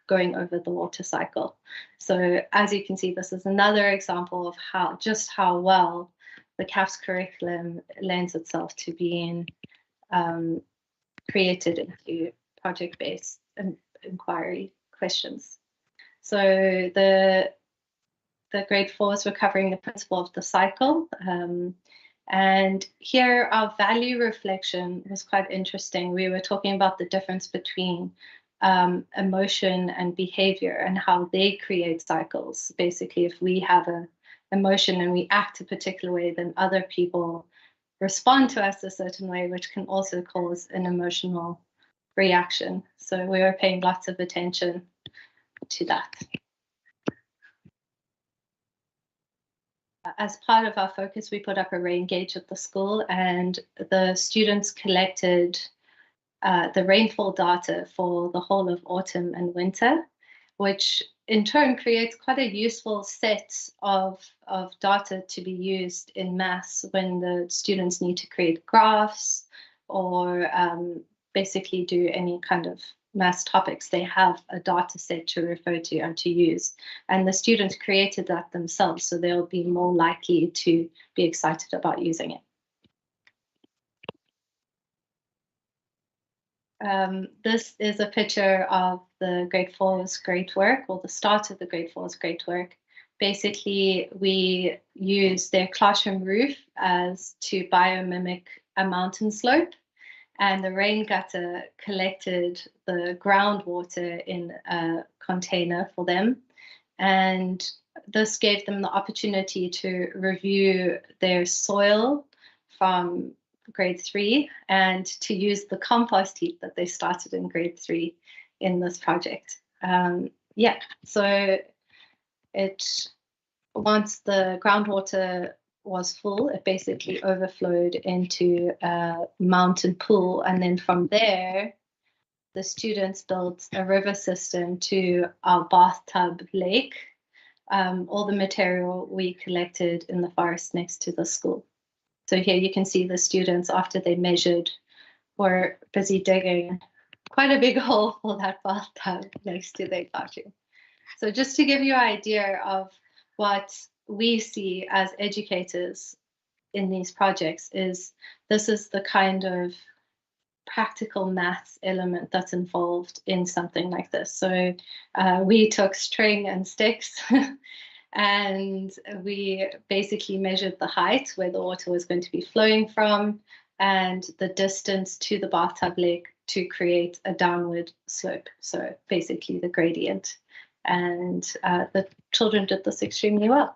going over the water cycle. So as you can see, this is another example of how well the CAPS curriculum lends itself to being created into project-based inquiry questions. So the grade 4s were covering the principle of the cycle. And here our value reflection was quite interesting. We were talking about the difference between emotion and behavior and how they create cycles. Basically, if we have an emotion and we act a particular way, then other people respond to us a certain way, which can also cause an emotional reaction. So we were paying lots of attention to that. As part of our focus, we put up a rain gauge at the school, and the students collected the rainfall data for the whole of autumn and winter, which in turn creates quite a useful set of data to be used in maths when the students need to create graphs or basically do any kind of maths topics. They have a data set to refer to and to use. And the students created that themselves, so they'll be more likely to be excited about using it. This is a picture of the grade 4's great work, or the start of the grade 4's great work. Basically, we use their classroom roof as to biomimic a mountain slope, and the rain gutter collected the groundwater in a container for them. And this gave them the opportunity to review their soil from grade 3 and to use the compost heap that they started in grade 3 in this project. Yeah, so once the groundwater was full, it basically overflowed into a mountain pool, and then from there the students built a river system to our bathtub lake, all the material we collected in the forest next to the school. So here you can see the students, after they measured, were busy digging quite a big hole for that bathtub next to their classroom. So just to give you an idea of what we see as educators in these projects, this is the kind of practical maths element that's involved in something like this. So we took string and sticks and we basically measured the height where the water was going to be flowing from and the distance to the bathtub lake to create a downward slope. So basically the gradient. And the children did this extremely well.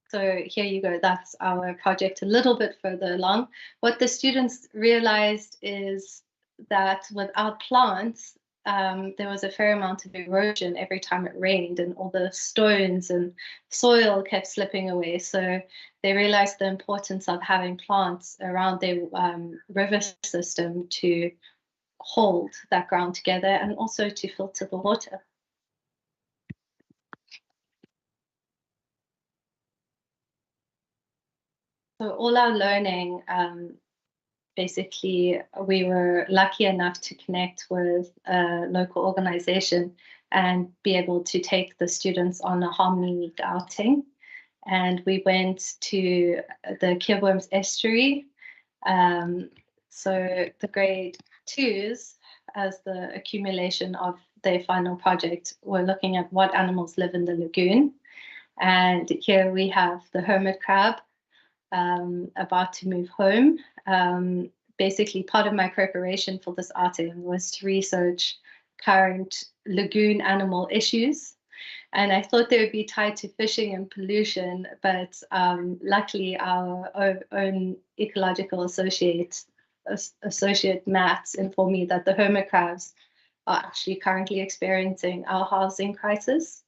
So here you go, that's our project a little bit further along. What the students realized is that without plants, there was a fair amount of erosion every time it rained, and all the stones and soil kept slipping away. So they realized the importance of having plants around their river system to hold that ground together and also to filter the water. So all our learning, basically, we were lucky enough to connect with a local organization and be able to take the students on a Harmony Week outing. And we went to the Keerworms Estuary. So the grade 2s, as the accumulation of their final project, were looking at what animals live in the lagoon. And here we have the hermit crab, about to move home. Basically, part of my preparation for this outing was to research current lagoon animal issues. And I thought they would be tied to fishing and pollution, but luckily our own ecological associate Matt informed me that the hermit crabs are actually currently experiencing our housing crisis.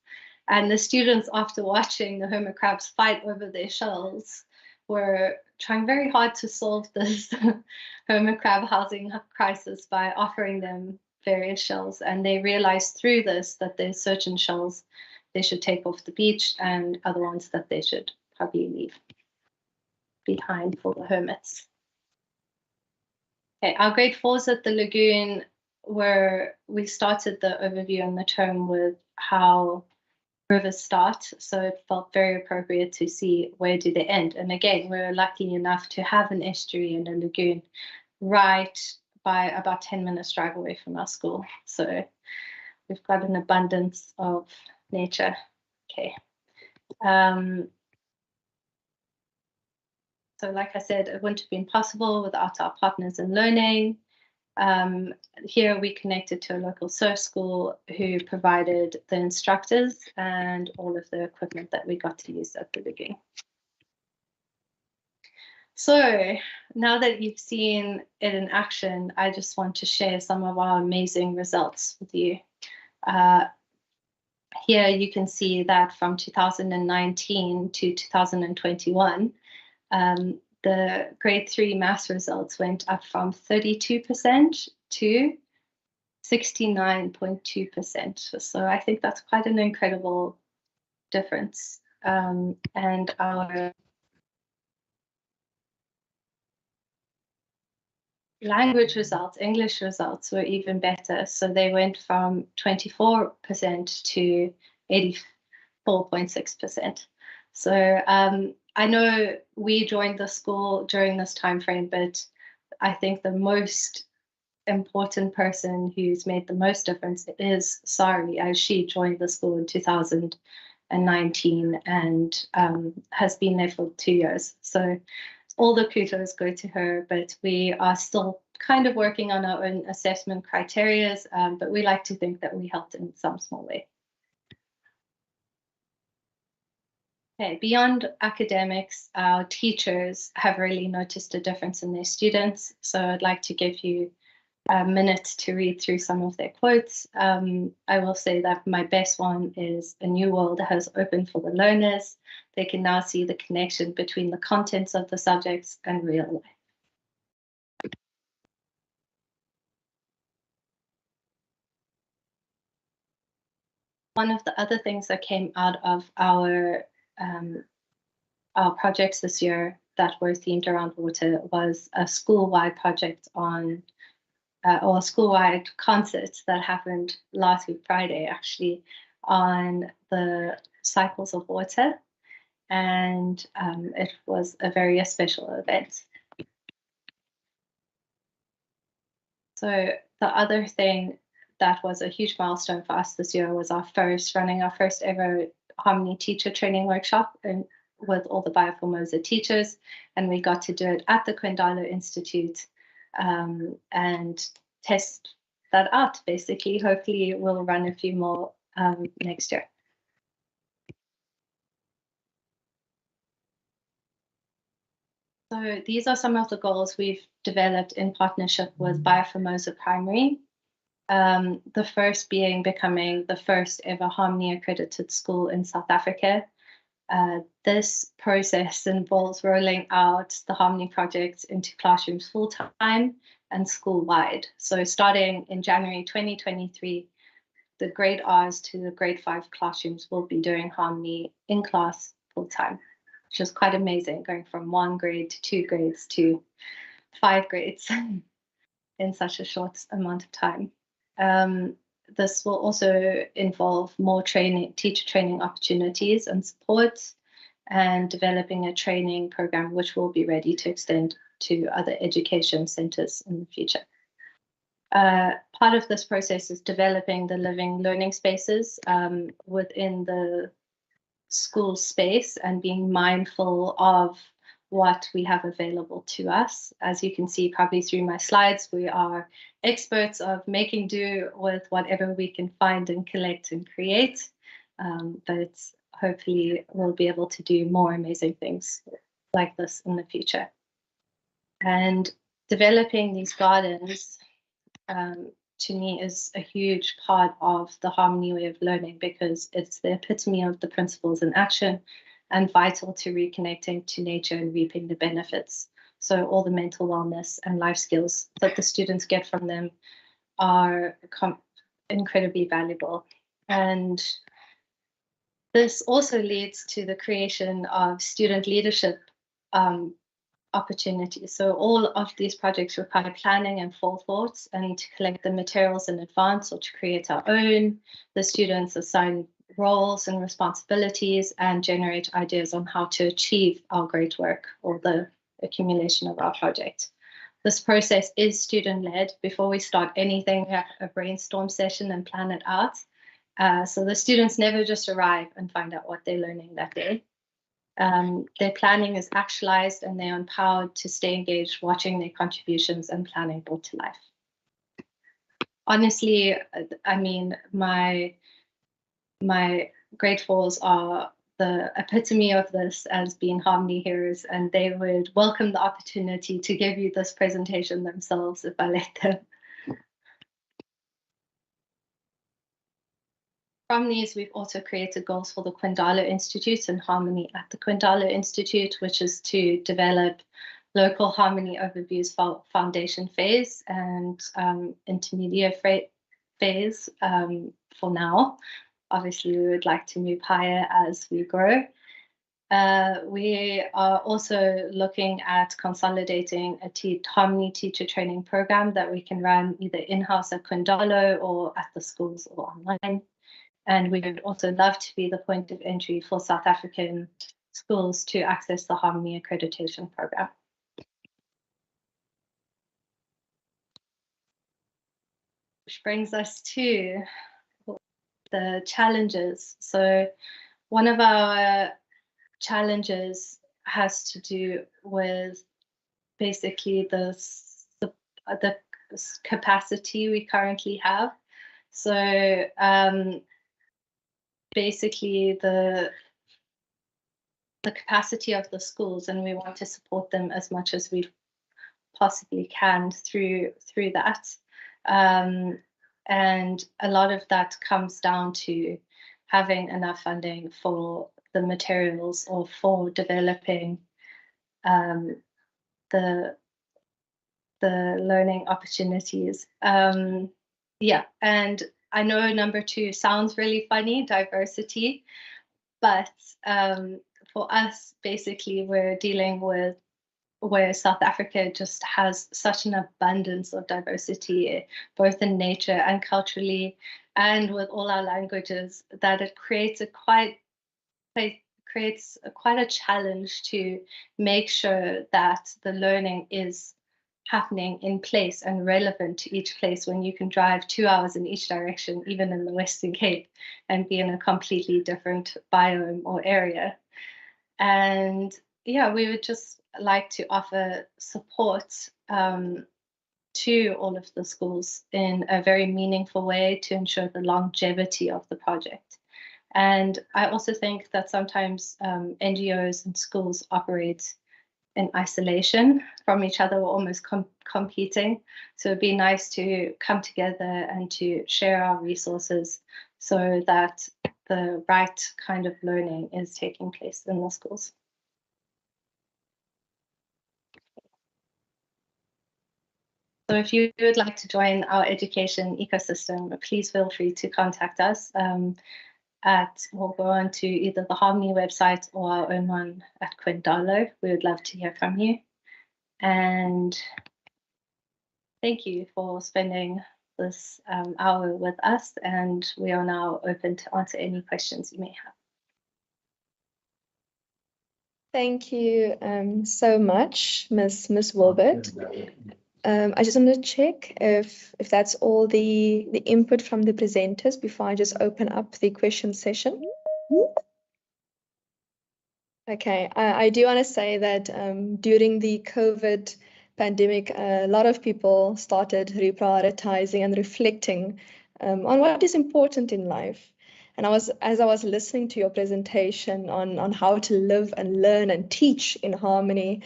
And the students, after watching the hermit crabs fight over their shells, were trying very hard to solve this hermit crab housing crisis by offering them various shells, and they realized through this that there's certain shells they should take off the beach and other ones that they should probably leave behind for the hermits. Okay, our grade 4s at the lagoon we started the overview and the term with how rivers start, so it felt very appropriate to see where do they end. And again, we were lucky enough to have an estuary and a lagoon right by about 10 minutes drive away from our school. So we've got an abundance of nature. Okay. So like I said, it wouldn't have been possible without our partners in learning. Here we connected to a local surf school who provided the instructors and all of the equipment that we got to use at the lagoon. So now that you've seen it in action, I just want to share some of our amazing results with you. Here you can see that from 2019 to 2021, the grade 3 maths results went up from 32% to 69.2%. So I think that's quite an incredible difference. And our language results, English results, were even better. So they went from 24% to 84.6%. So I know we joined the school during this time frame, but I think the most important person who's made the most difference is Sari, as she joined the school in 2019 and has been there for 2 years. So all the kudos go to her, but we are still kind of working on our own assessment criteria, but we like to think that we helped in some small way. Okay, beyond academics, our teachers have really noticed a difference in their students. So I'd like to give you a minute to read through some of their quotes. I will say that my best one is "A new world has opened for the learners. They can now see the connection between the contents of the subjects and real life." One of the other things that came out of our projects this year that were themed around water was a school-wide project on, or a school-wide concert that happened last week, Friday, actually, on the cycles of water. And it was a very special event. So the other thing that was a huge milestone for us this year was running our first ever Harmony teacher training workshop with all the Bioformosa teachers, and we got to do it at the Kwendalo Institute and test that out, basically. Hopefully we'll run a few more next year. So these are some of the goals we've developed in partnership with Bioformosa Primary. The first being becoming the first ever Harmony accredited school in South Africa. This process involves rolling out the Harmony project into classrooms full-time and school-wide. So starting in January 2023, the grade R's to the grade 5 classrooms will be doing Harmony in class full-time, which is quite amazing, going from 1 grade to 2 grades to 5 grades in such a short amount of time. This will also involve more teacher training opportunities and support, and developing a training program which will be ready to extend to other education centres in the future. Part of this process is developing the living learning spaces within the school space and being mindful of what we have available to us. As you can see probably through my slides, we are experts of making do with whatever we can find and collect and create, but hopefully we'll be able to do more amazing things like this in the future. And developing these gardens to me is a huge part of the Harmony way of learning, because it's the epitome of the principles in action. and vital to reconnecting to nature and reaping the benefits. So all the mental wellness and life skills that the students get from them are incredibly valuable. And this also leads to the creation of student leadership opportunities. So all of these projects require planning and forethought, and to collect the materials in advance or to create our own. The students assign roles and responsibilities and generate ideas on how to achieve our great work or the accumulation of our project. This process is student-led. Before we start anything, we have a brainstorm session and plan it out. So the students never just arrive and find out what they're learning that day. Their planning is actualized and they're empowered to stay engaged, watching their contributions and planning brought to life. Honestly, I mean, my grade fours are the epitome of this as being Harmony heroes, and they would welcome the opportunity to give you this presentation themselves if I let them. From these, we've also created goals for the Kwendalo Institute and Harmony at the Kwendalo Institute, which is to develop local harmony overviews for foundation phase and intermediate phase for now. Obviously, we would like to move higher as we grow. We are also looking at consolidating a Harmony teacher training program that we can run either in-house at Kwendalo or at the schools or online. And we would also love to be the point of entry for South African schools to access the Harmony Accreditation program. Which brings us to the challenges. So one of our challenges has to do with basically the capacity we currently have. So basically the capacity of the schools, and we want to support them as much as we possibly can through that. And a lot of that comes down to having enough funding for the materials or for developing the learning opportunities. Yeah, and I know number 2 sounds really funny, diversity, but for us, basically, we're dealing with where South Africa just has such an abundance of diversity, both in nature and culturally, and with all our languages, that it creates quite a challenge to make sure that the learning is happening in place and relevant to each place, when you can drive 2 hours in each direction, even in the Western Cape, and be in a completely different biome or area. And yeah, we would just like to offer support to all of the schools in a very meaningful way to ensure the longevity of the project. And I also think that sometimes NGOs and schools operate in isolation from each other, or almost competing. So it'd be nice to come together and to share our resources so that the right kind of learning is taking place in the schools. So if you would like to join our education ecosystem, please feel free to contact us. We'll go on to either the Harmony website or our own one at Kwendalo. We would love to hear from you. And thank you for spending this hour with us. And we are now open to answer any questions you may have. Thank you so much, Ms. Wilbert. I just want to check if that's all the input from the presenters before I just open up the question session. Okay, I do want to say that during the COVID pandemic, a lot of people started reprioritizing and reflecting on what is important in life. And as I was listening to your presentation on how to live and learn and teach in harmony,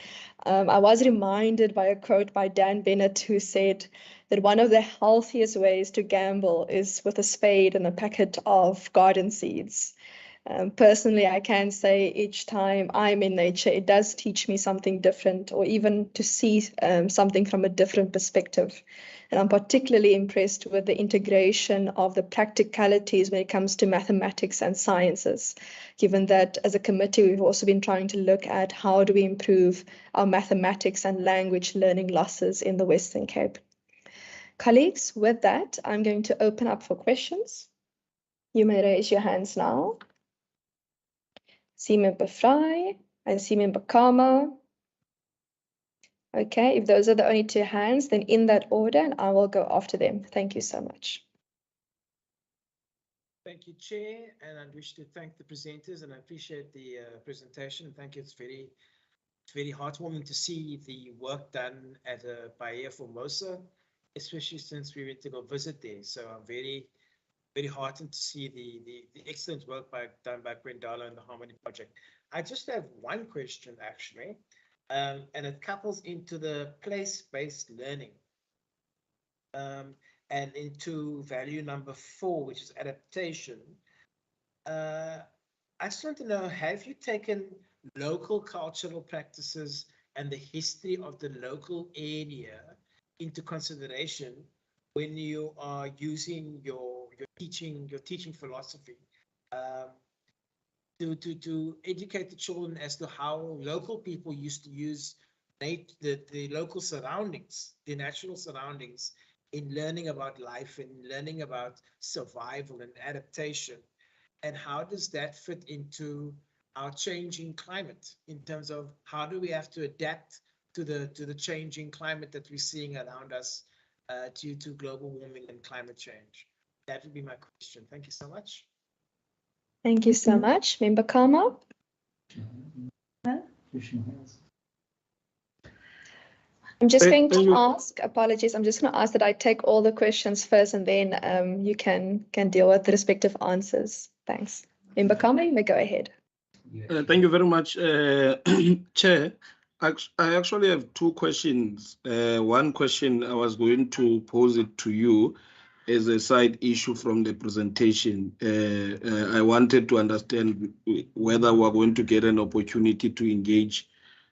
I was reminded by a quote by Dan Bennett, who said that one of the healthiest ways to gamble is with a spade and a packet of garden seeds. Personally, I can say each time I'm in nature, it does teach me something different, or even to see something from a different perspective. And I'm particularly impressed with the integration of the practicalities when it comes to mathematics and sciences, given that as a committee, we've also been trying to look at how do we improve our mathematics and language learning losses in the Western Cape. Colleagues, with that, I'm going to open up for questions. You may raise your hands now. See Member Fry, I see Member Karma. Okay, if those are the only two hands, then in that order, and I will go after them. Thank you so much. Thank you, Chair, and I wish to thank the presenters, and I appreciate the presentation. Thank you. It's very heartwarming to see the work done at Bahia Formosa, especially since we went to go visit there. So I'm very heartened to see the excellent work done by Gwendala and the Harmony Project. I just have one question, actually, and it couples into the place-based learning and into value number 4, which is adaptation. I just want to know, have you taken local cultural practices and the history of the local area into consideration when you are using your teaching philosophy to educate the children as to how local people used to use the local surroundings, the natural surroundings, in learning about life and learning about survival and adaptation? And how does that fit into our changing climate in terms of how do we have to adapt to the changing climate that we're seeing around us due to global warming and climate change? That would be my question. Thank you so much. Thank you so much. Member Karma. I'm just going to ask, apologies, I'm just going to ask that I take all the questions first, and then you can deal with the respective answers. Thanks. Member Karma, you may go ahead. Thank you very much, Chair. I actually have two questions. One question, I was going to pose it to you as a side issue from the presentation. I wanted to understand whether we're going to get an opportunity to engage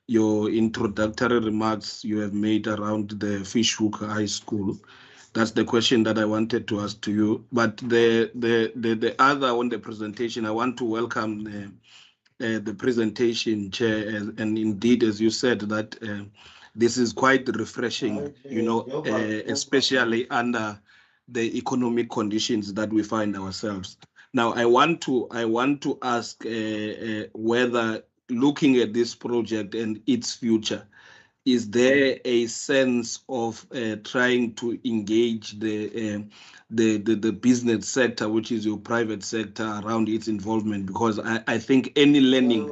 your introductory remarks you have made around the Fishhook High School. That's the question that I wanted to ask to you. But the other on the presentation, I want to welcome the presentation, Chair, and indeed, as you said, that this is quite refreshing, you know, especially under the economic conditions that we find ourselves. Now, I want to ask whether, looking at this project and its future, is there a sense of trying to engage the business sector, which is your private sector, around its involvement? Because I think any learning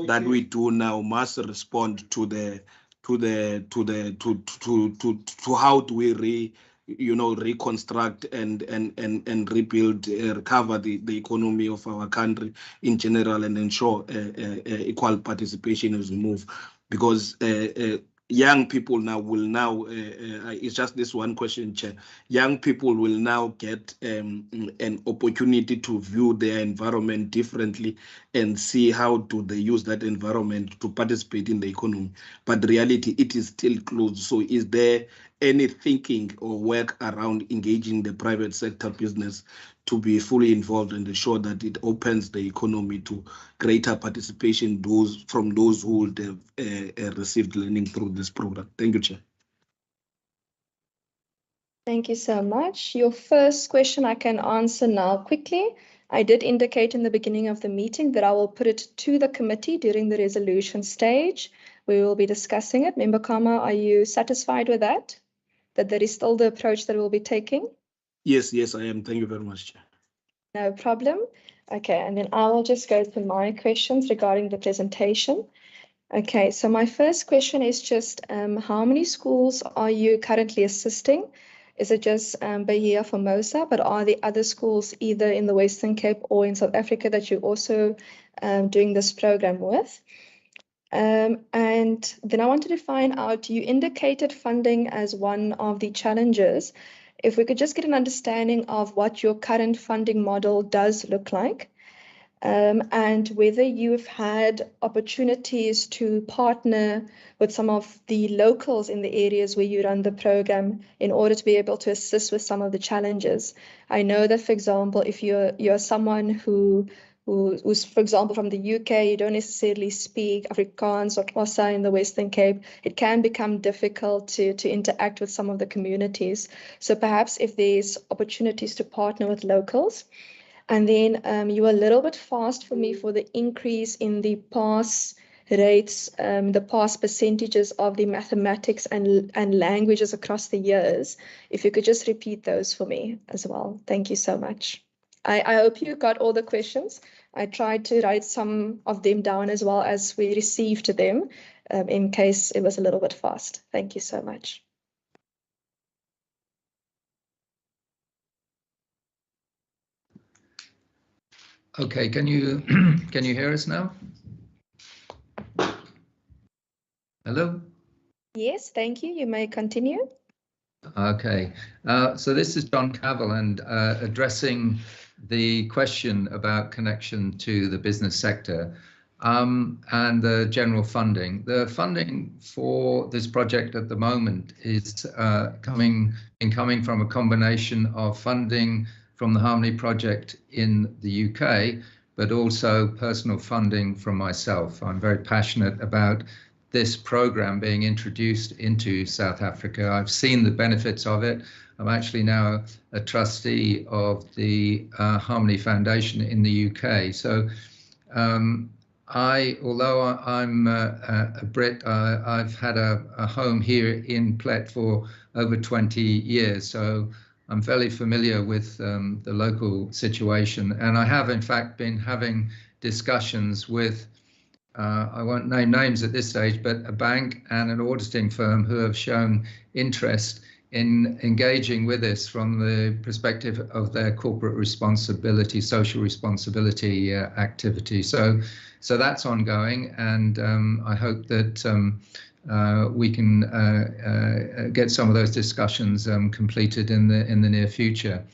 that we do now must respond to how do we reconstruct and rebuild, recover the economy of our country in general, and ensure equal participation as we move. Because young people will it's just this one question, Chair. Young people will now get an opportunity to view their environment differently and see how do they use that environment to participate in the economy. But reality, it is still closed. So is there any thinking or work around engaging the private sector business to be fully involved and ensure that it opens the economy to greater participation from those who would have received learning through this program? Thank you, Chair. Thank you so much. Your first question I can answer now quickly. I did indicate in the beginning of the meeting that I will put it to the committee during the resolution stage. We will be discussing it. Member Karma, are you satisfied with that? That there is still the approach that we'll be taking? Yes, I am. Thank you very much, Chair. No problem. Okay, and then I will just go to my questions regarding the presentation. Okay, so my first question is just how many schools are you currently assisting? Is it just Bahia Formosa, but are the other schools either in the Western Cape or in South Africa that you're also doing this program with? And then I wanted to find out, you indicated funding as one of the challenges. If we could just get an understanding of what your current funding model does look like. and whether you've had opportunities to partner with some of the locals in the areas where you run the program in order to be able to assist with some of the challenges. I know that, for example, if you're someone who's, for example, from the UK, you don't necessarily speak Afrikaans or Xhosa in the Western Cape, it can become difficult to interact with some of the communities. So perhaps if there's opportunities to partner with locals. And then you were a little bit fast for me for the increase in the pass rates, the pass percentages of the mathematics and languages across the years. If you could just repeat those for me as well. Thank you so much. I hope you got all the questions. I tried to write some of them down as well as we received them in case it was a little bit fast. Thank you so much. Okay, can you hear us now? Hello? Yes, thank you. You may continue. Okay, so this is John Cavell, and addressing the question about connection to the business sector and the general funding. The funding for this project at the moment is coming from a combination of funding from the Harmony Project in the UK, but also personal funding from myself. I'm very passionate about this program being introduced into South Africa. I've seen the benefits of it. I'm actually now a trustee of the Harmony Foundation in the UK. So although I'm a Brit, I've had a home here in Plet for over 20 years. So I'm fairly familiar with the local situation. And I have, in fact, been having discussions with I won't name names at this stage, but a bank and an auditing firm who have shown interest in engaging with us from the perspective of their corporate responsibility, social responsibility activity. So that's ongoing, and I hope that we can get some of those discussions completed in the near future.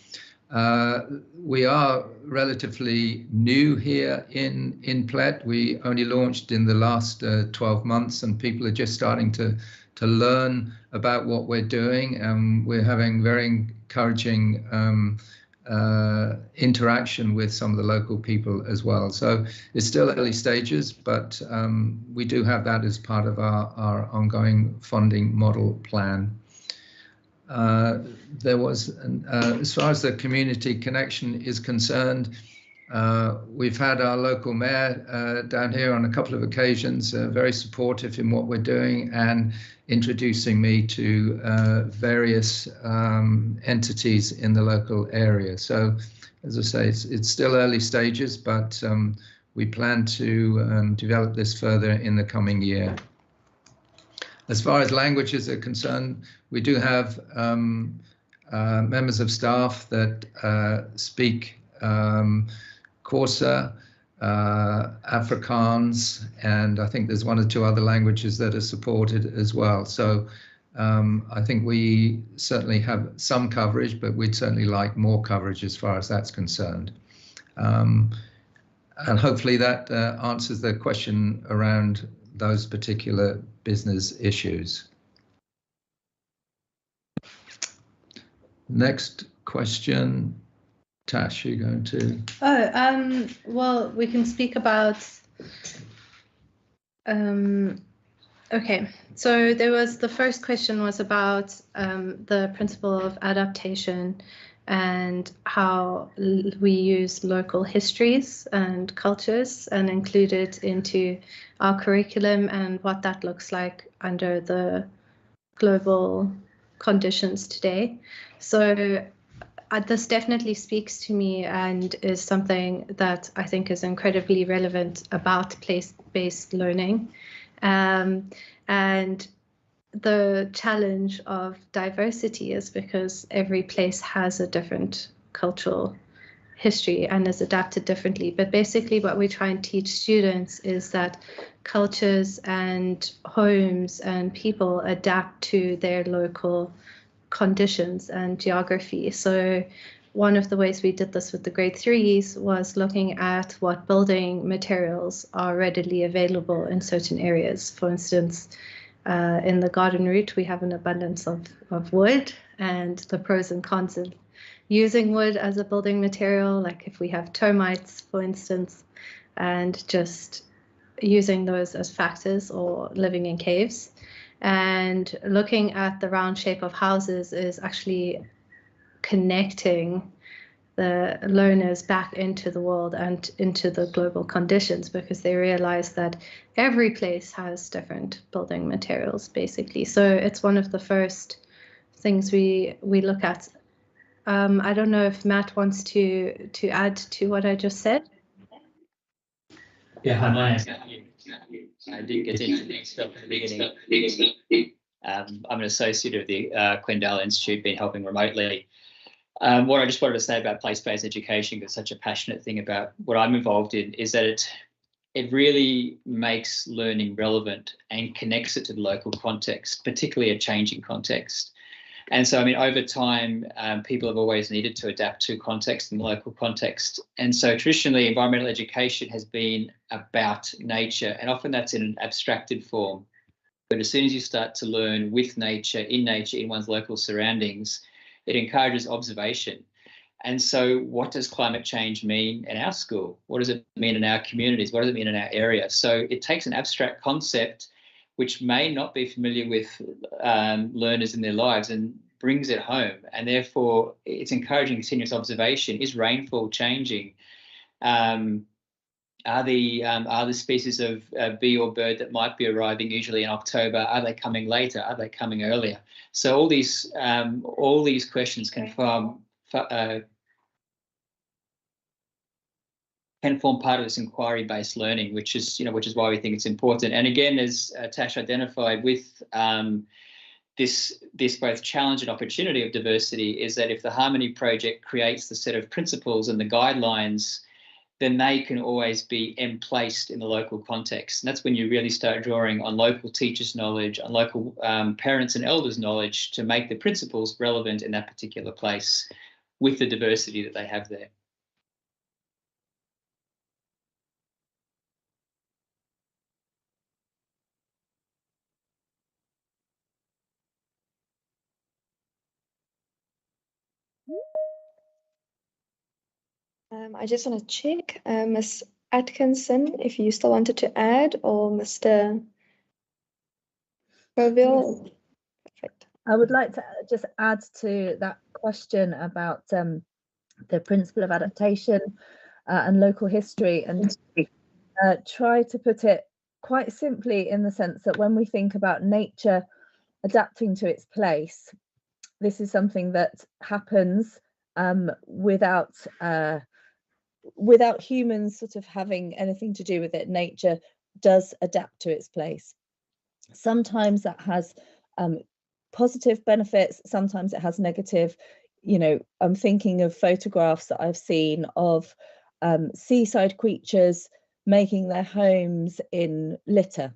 We are relatively new here in Plet. We only launched in the last 12 months, and people are just starting to learn about what we're doing. We're having very encouraging interaction with some of the local people as well. So it's still early stages, but we do have that as part of our ongoing funding model plan. There was, as far as the community connection is concerned, we've had our local mayor down here on a couple of occasions, very supportive in what we're doing and introducing me to various entities in the local area. So, as I say, it's still early stages, but we plan to develop this further in the coming year. As far as languages are concerned, we do have members of staff that speak Xhosa, Afrikaans, and I think there's one or two other languages that are supported as well. So I think we certainly have some coverage, but we'd certainly like more coverage as far as that's concerned. And hopefully that answers the question around those particular business issues. Next question. Tash, you're going to... Oh, well, we can speak about... Okay, so there was, the first question was about the principle of adaptation and how we use local histories and cultures and include it into our curriculum and what that looks like under the global conditions today. So this definitely speaks to me and is something that I think is incredibly relevant about place-based learning. And the challenge of diversity is because every place has a different cultural history and is adapted differently. But basically what we try and teach students is that cultures and homes and people adapt to their local conditions and geography. So one of the ways we did this with the grade 3s was looking at what building materials are readily available in certain areas. For instance, in the garden route, we have an abundance of wood, and the pros and cons of using wood as a building material, like if we have termites, for instance, and just using those as factors, or living in caves. And looking at the round shape of houses is actually connecting the learners back into the world and into the global conditions, because they realize that every place has different building materials, basically. So it's one of the first things we look at. I don't know if Matt wants to add to what I just said. Yeah, hi, my name's Matthew. I didn't get to introduce myself at the beginning. I'm an associate of the Quendala Institute, been helping remotely. What I just wanted to say about place-based education, because it's such a passionate thing about what I'm involved in, is that it really makes learning relevant and connects it to the local context, particularly a changing context. And so, I mean, over time, people have always needed to adapt to context and local context. And so traditionally, environmental education has been about nature, and often that's in an abstracted form. But as soon as you start to learn with nature, in one's local surroundings, it encourages observation. And so what does climate change mean in our school? What does it mean in our communities? What does it mean in our area? So it takes an abstract concept which may not be familiar with learners in their lives, and brings it home. And therefore, it's encouraging continuous observation. Is rainfall changing? Are the species of bee or bird that might be arriving usually in October, are they coming later? Are they coming earlier? So all these questions can form part of this inquiry-based learning, which is why we think it's important. And again, as Tash identified with this both challenge and opportunity of diversity, is that if the Harmony Project creates the set of principles and the guidelines, then they can always be emplaced in the local context. And that's when you really start drawing on local teachers' knowledge, on local parents and elders' knowledge to make the principles relevant in that particular place with the diversity that they have there. I just want to check, Ms. Atkinson, if you still wanted to add, or Mr. Provincial. Perfect. I would like to just add to that question about the principle of adaptation and local history, and try to put it quite simply in the sense that when we think about nature adapting to its place, this is something that happens without humans sort of having anything to do with it. Nature does adapt to its place. Sometimes that has positive benefits, sometimes it has negative. I'm thinking of photographs that I've seen of seaside creatures making their homes in litter.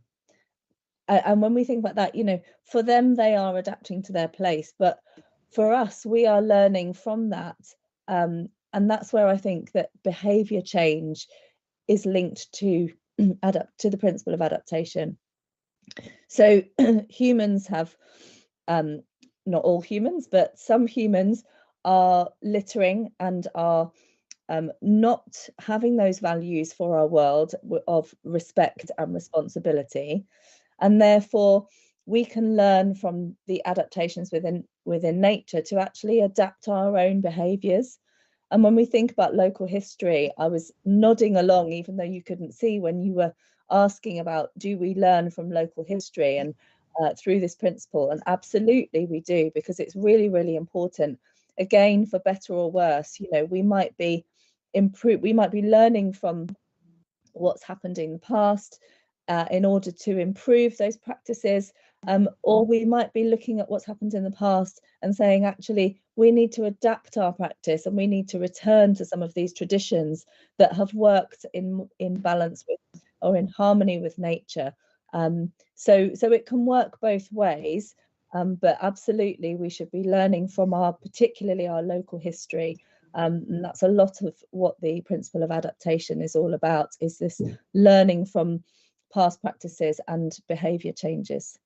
And when we think about that, for them, they are adapting to their place. But for us, we are learning from that. And that's where I think that behavior change is linked to the principle of adaptation. So humans have, not all humans, but some humans are littering and are not having those values for our world of respect and responsibility. And therefore, we can learn from the adaptations within nature to actually adapt our own behaviours. And when we think about local history, I was nodding along, even though you couldn't see, when you were asking about, do we learn from local history and through this principle? And absolutely we do, because it's really, really important. Again, for better or worse, we might be learning from what's happened in the past in order to improve those practices, or we might be looking at what's happened in the past and saying, actually, we need to adapt our practice and we need to return to some of these traditions that have worked in balance with or in harmony with nature. So it can work both ways, but absolutely we should be learning from particularly our local history, And that's a lot of what the principle of adaptation is all about, is this learning from past practices and behaviour changes.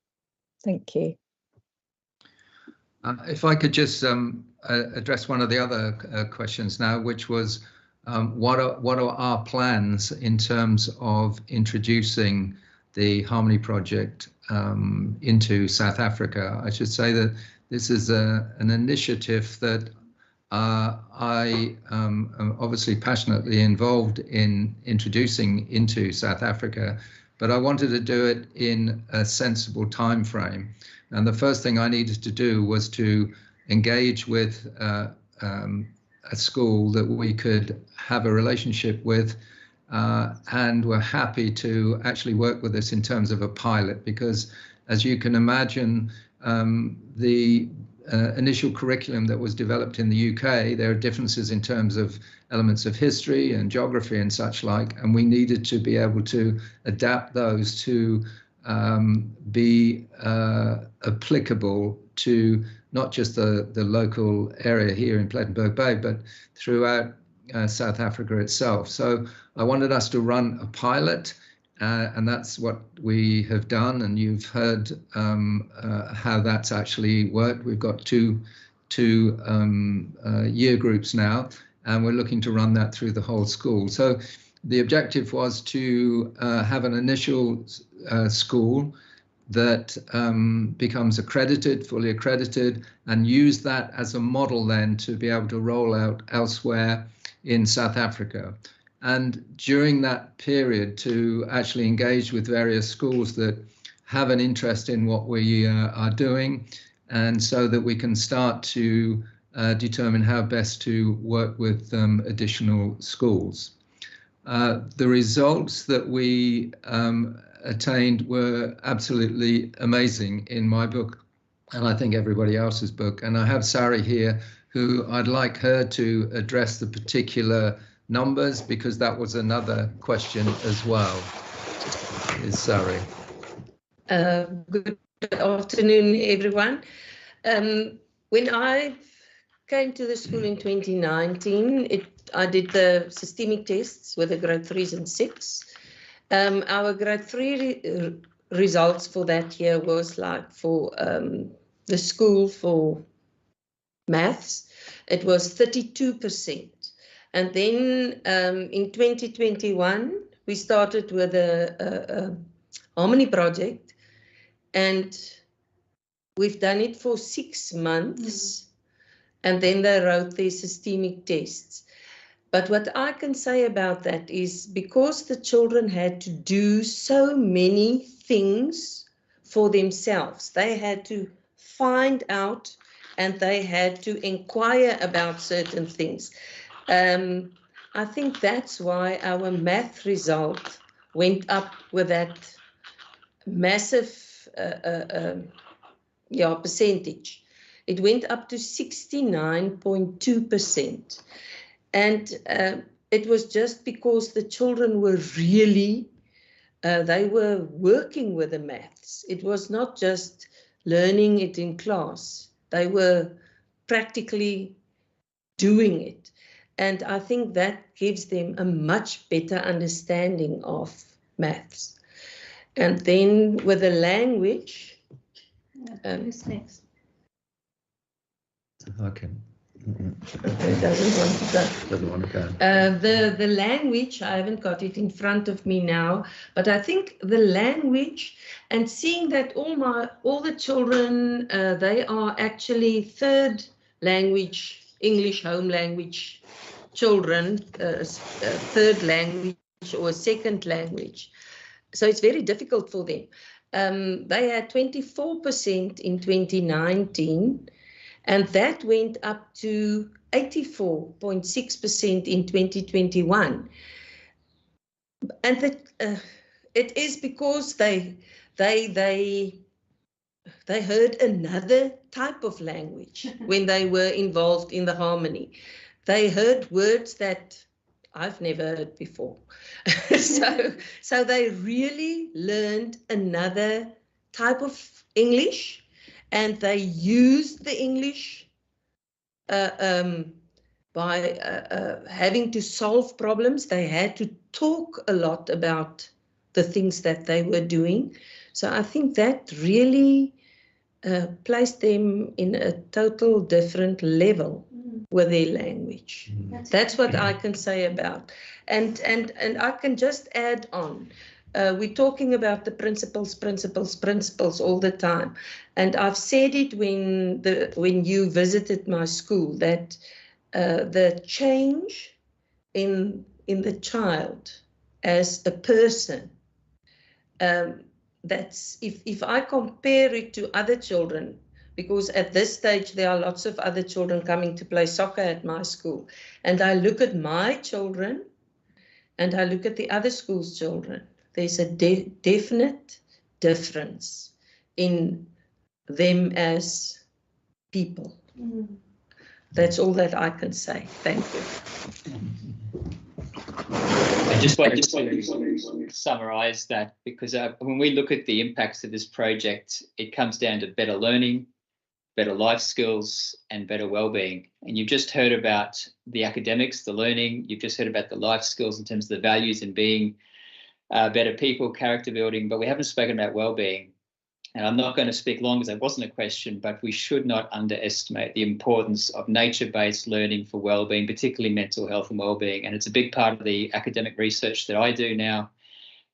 Thank you. If I could just address one of the other questions now, which was what are our plans in terms of introducing the Harmony Project into South Africa? I should say that this is an initiative that I am obviously passionately involved in introducing into South Africa, but I wanted to do it in a sensible time frame. And the first thing I needed to do was to engage with a school that we could have a relationship with, and were happy to actually work with us in terms of a pilot, because as you can imagine, the initial curriculum that was developed in the UK, there are differences in terms of elements of history and geography and such like, and we needed to be able to adapt those to be applicable to not just the local area here in Plettenberg Bay, but throughout South Africa itself. So I wanted us to run a pilot, and that's what we have done, and you've heard how that's actually worked. We've got two year groups now, and we're looking to run that through the whole school. So the objective was to have an initial school that becomes accredited, fully accredited, and use that as a model then to be able to roll out elsewhere in South Africa. And during that period to actually engage with various schools that have an interest in what we are doing, and so that we can start to determine how best to work with additional schools. The results that we attained were absolutely amazing in my book, and I think everybody else's book. And I have Sari here, who I'd like her to address the particular numbers, because that was another question as well. Is Sari. Good afternoon, everyone. When I came to the school in 2019, I did the systemic tests with the grade 3s and 6. Our grade 3 results for that year was like for the school for maths, it was 32%. And then in 2021, we started with a Harmony project, and we've done it for 6 months, and then they wrote their systemic tests. But what I can say about that is, because the children had to do so many things for themselves, they had to find out and they had to inquire about certain things. I think that's why our math result went up with that massive percentage. It went up to 69.2%. And it was just because the children were really, they were working with the maths. It was not just learning it in class. They were practically doing it. And I think that gives them a much better understanding of maths. And then with the language. Who's next? Okay. It doesn't want to go. Doesn't want to go. The language, I haven't got it in front of me now, but I think the language, and seeing that all the children, they are actually third language, English home language children, third language or a second language. So it's very difficult for them. They had 24% in 2019, and that went up to 84.6% in 2021. And that it is because they heard another type of language when they were involved in the Harmony. They heard words that I've never heard before. So they really learned another type of English, and they used the English by having to solve problems. They had to talk a lot about the things that they were doing. So I think that really placed them in a total different level with their language. That's what I can say about. And I can just add on. We're talking about the principles all the time. And I've said it when you visited my school, that the change in the child as a person, that's if I compare it to other children, because at this stage there are lots of other children coming to play soccer at my school, and I look at my children and I look at the other school's children, there's a definite difference in them as people. That's all that I can say. Thank you. I just want to summarize that, because when we look at the impacts of this project, it comes down to better learning, better life skills, and better well-being. And you've just heard about the academics, the learning, you've just heard about the life skills in terms of the values and being better people, character building, but we haven't spoken about well-being. And I'm not going to speak long because that wasn't a question, but we should not underestimate the importance of nature-based learning for well-being, particularly mental health and well-being. And it's a big part of the academic research that I do now.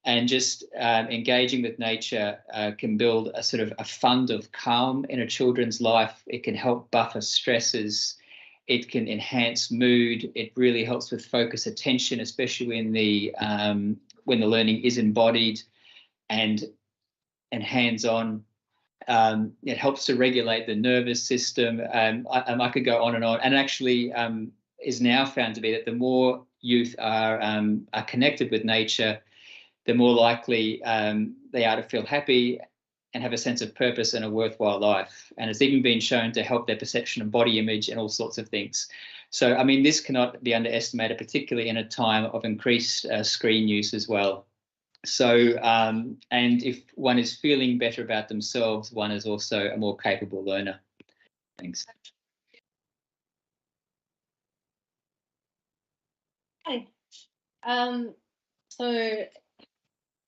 And just engaging with nature can build a sort of a fund of calm in a children's life. It can help buffer stresses. It can enhance mood. It really helps with focus, attention, especially when the learning is embodied and hands-on. It helps to regulate the nervous system. I could go on, and actually is now found to be that the more youth are connected with nature, the more likely they are to feel happy and have a sense of purpose and a worthwhile life. And it's even been shown to help their perception of body image and all sorts of things. So, I mean, this cannot be underestimated, particularly in a time of increased screen use as well. So, and if one is feeling better about themselves, one is also a more capable learner. Thanks. Hi. So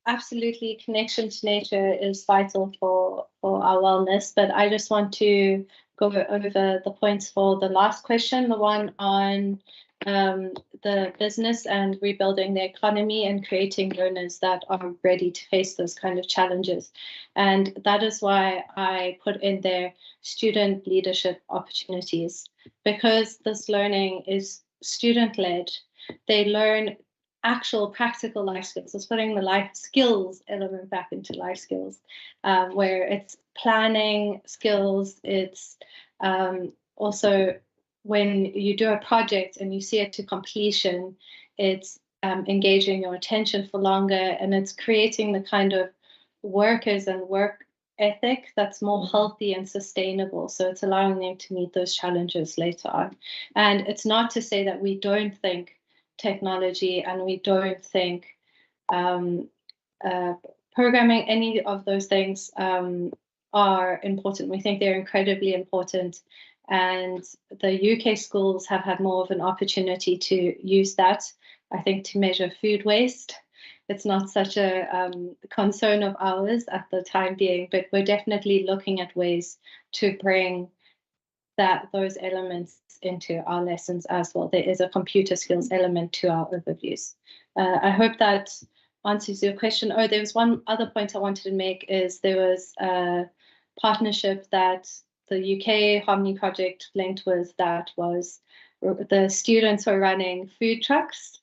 absolutely, connection to nature is vital for our wellness, but I just want to go over the points for the last question, the one on the business and rebuilding the economy and creating learners that are ready to face those kind of challenges. And that is why I put in there student leadership opportunities, because this learning is student-led. They learn actual practical life skills. It's putting the life skills element back into life skills, where it's planning skills. It's also when you do a project and you see it to completion, it's engaging your attention for longer, and it's creating the kind of workers and work ethic that's more healthy and sustainable. So it's allowing them to meet those challenges later on. And it's not to say that we don't think technology and we don't think programming, any of those things are important. We think they're incredibly important. And the UK schools have had more of an opportunity to use that, I think, to measure food waste. It's not such a concern of ours at the time being, but we're definitely looking at ways to bring those elements into our lessons as well. There is a computer skills element to our overviews. I hope that answers your question. Oh, there was one other point I wanted to make, is there was a partnership that the UK Harmony Project linked with, that was the students were running food trucks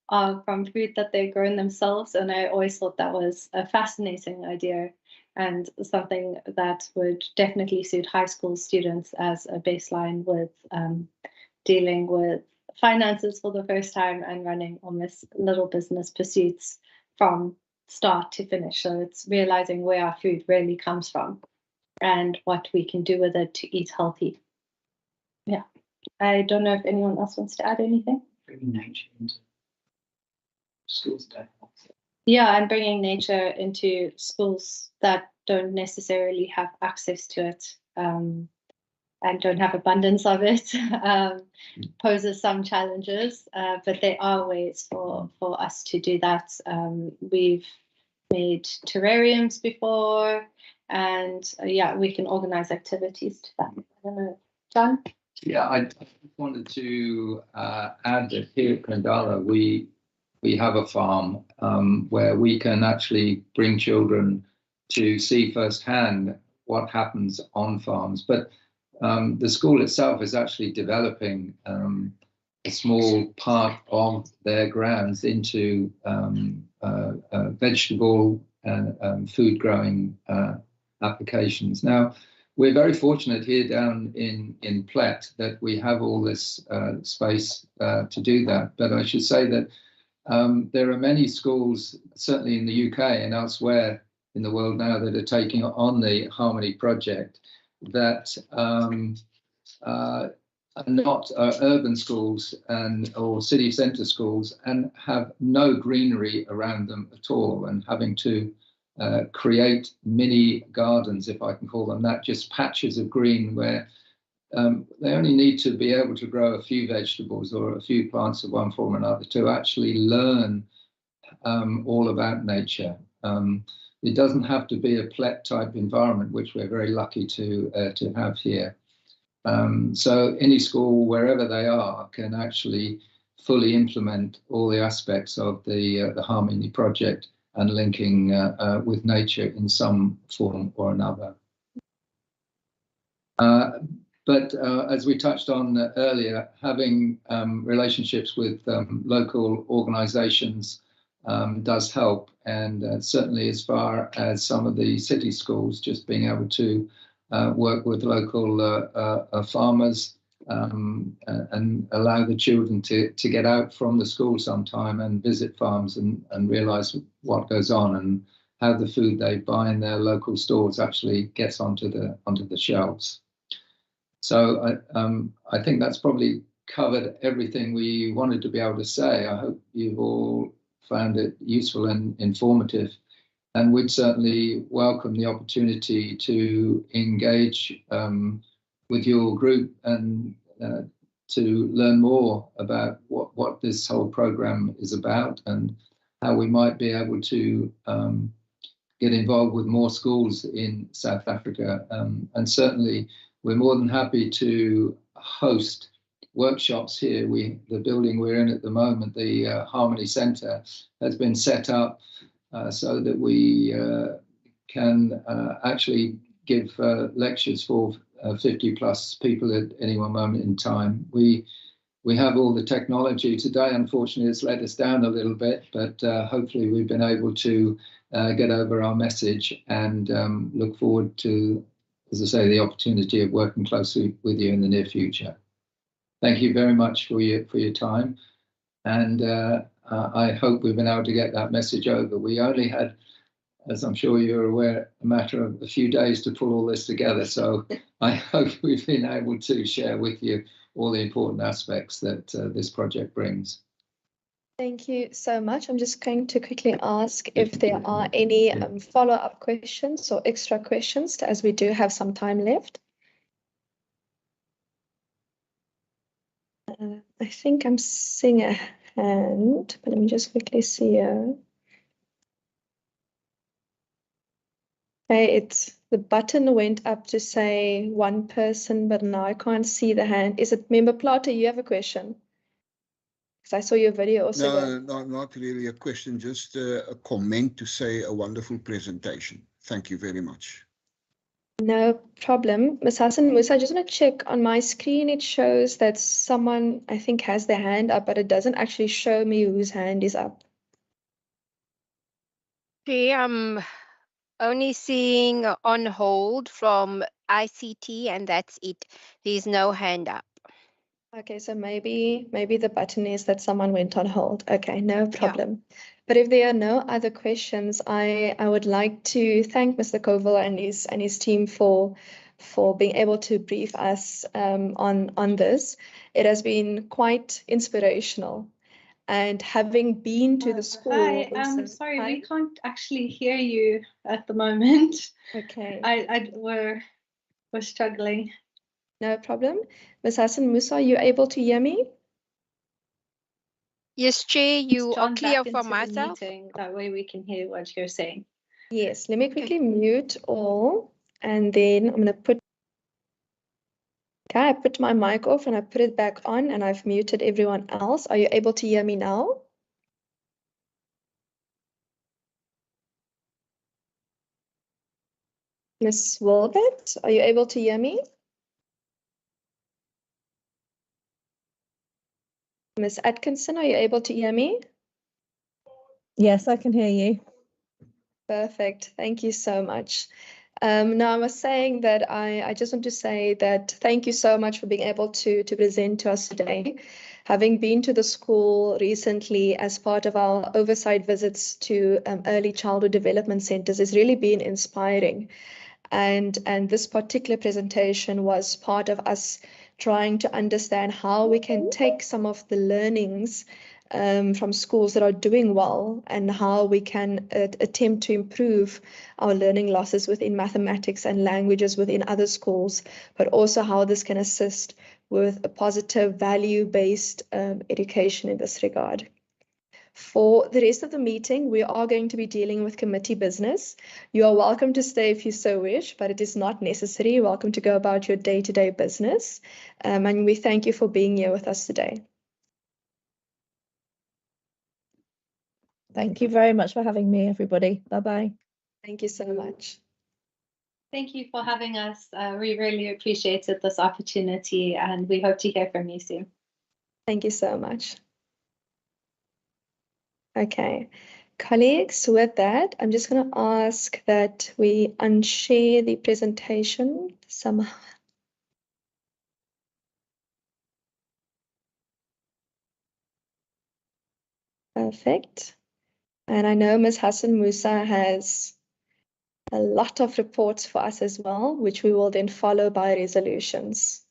from food that they've grown themselves. And I always thought that was a fascinating idea and something that would definitely suit high school students as a baseline with dealing with finances for the first time and running almost little business pursuits from start to finish. So it's realizing where our food really comes from and what we can do with it to eat healthy. Yeah, I don't know if anyone else wants to add anything. Bringing nature into schools today. Yeah, and bringing nature into schools that don't necessarily have access to it. and don't have abundance of it, poses some challenges, but there are ways for us to do that. We've made terrariums before, and yeah, we can organize activities to that. I don't know, John? Yeah, I just wanted to add that here at Kwendala, we have a farm where we can actually bring children to see firsthand what happens on farms. But the school itself is actually developing a small part of their grounds into vegetable and food growing applications. Now, we're very fortunate here down in Plett that we have all this space to do that. But I should say that there are many schools, certainly in the UK and elsewhere in the world now, that are taking on the Harmony project that are not urban schools or city centre schools and have no greenery around them at all, and having to create mini gardens, if I can call them that, just patches of green where they only need to be able to grow a few vegetables or a few plants of one form or another to actually learn all about nature. It doesn't have to be a Plett type environment, which we're very lucky to have here. So any school, wherever they are, can actually fully implement all the aspects of the Harmony project and linking with nature in some form or another. But as we touched on earlier, having relationships with local organisations does help, and certainly as far as some of the city schools, just being able to work with local farmers and allow the children to get out from the school sometime and visit farms and realise what goes on and how the food they buy in their local stores actually gets onto the shelves. So I think that's probably covered everything we wanted to be able to say. I hope you've all found it useful and informative, and we'd certainly welcome the opportunity to engage with your group and to learn more about what this whole program is about and how we might be able to get involved with more schools in South Africa. And certainly we're more than happy to host workshops here. The building we're in at the moment, the Harmony Centre, has been set up so that we can actually give lectures for 50 plus people at any one moment in time. We have all the technology today. Unfortunately, it's let us down a little bit, but hopefully we've been able to get over our message and look forward to, as I say, the opportunity of working closely with you in the near future. Thank you very much for your time, and I hope we've been able to get that message over. We only had, as I'm sure you're aware, a matter of a few days to pull all this together, so I hope we've been able to share with you all the important aspects that this project brings. Thank you so much. I'm just going to quickly ask if there are any follow-up questions or extra questions, as we do have some time left. I think I'm seeing a hand, but let me just quickly see here. Okay, the button went up to say one person, but now I can't see the hand. Is it Member Plater? You have a question? Because I saw your video also. No, not really a question, just a comment to say a wonderful presentation. Thank you very much. No problem. Ms. Hassan Musa, I just want to check on my screen. It shows that someone, I think, has their hand up, but it doesn't actually show me whose hand is up. Okay, I'm only seeing on hold from ICT, and that's it. There's no hand up. Okay, so maybe the button is that someone went on hold. Okay, no problem. Yeah. But if there are no other questions, I would like to thank Mr. Koval and his team for being able to brief us on this. It has been quite inspirational. And having been to the school. Hi, I'm sorry, hi. We can't actually hear you at the moment. Okay. We're struggling. No problem. Ms. Hassan Musa, are you able to hear me? Yes, Chair, you are John clear back for into the myself. meeting. That way we can hear what you're saying. Yes, let me quickly mute all, and then I'm going to put, okay, I put my mic off and I put it back on, and I've muted everyone else. Are you able to hear me now? Ms. Wilbert, are you able to hear me? Ms. Atkinson, are you able to hear me? Yes, I can hear you. Perfect. Thank you so much. Now, I was saying that I just want to say that thank you so much for being able to present to us today. Having been to the school recently as part of our oversight visits to early childhood development centers has really been inspiring. And this particular presentation was part of us trying to understand how we can take some of the learnings from schools that are doing well and how we can attempt to improve our learning losses within mathematics and languages within other schools, but also how this can assist with a positive value-based education in this regard. For the rest of the meeting, we are going to be dealing with committee business. You are welcome to stay if you so wish, but it is not necessary. You're welcome to go about your day-to-day business. And we thank you for being here with us today. Thank you very much for having me, everybody. Bye-bye. Thank you so much. Thank you for having us. We really appreciated this opportunity and we hope to hear from you soon. Thank you so much. Okay, colleagues, with that, I'm just going to ask that we unshare the presentation somehow. Perfect. And I know Ms. Hassan Musa has a lot of reports for us as well, which we will then follow by resolutions.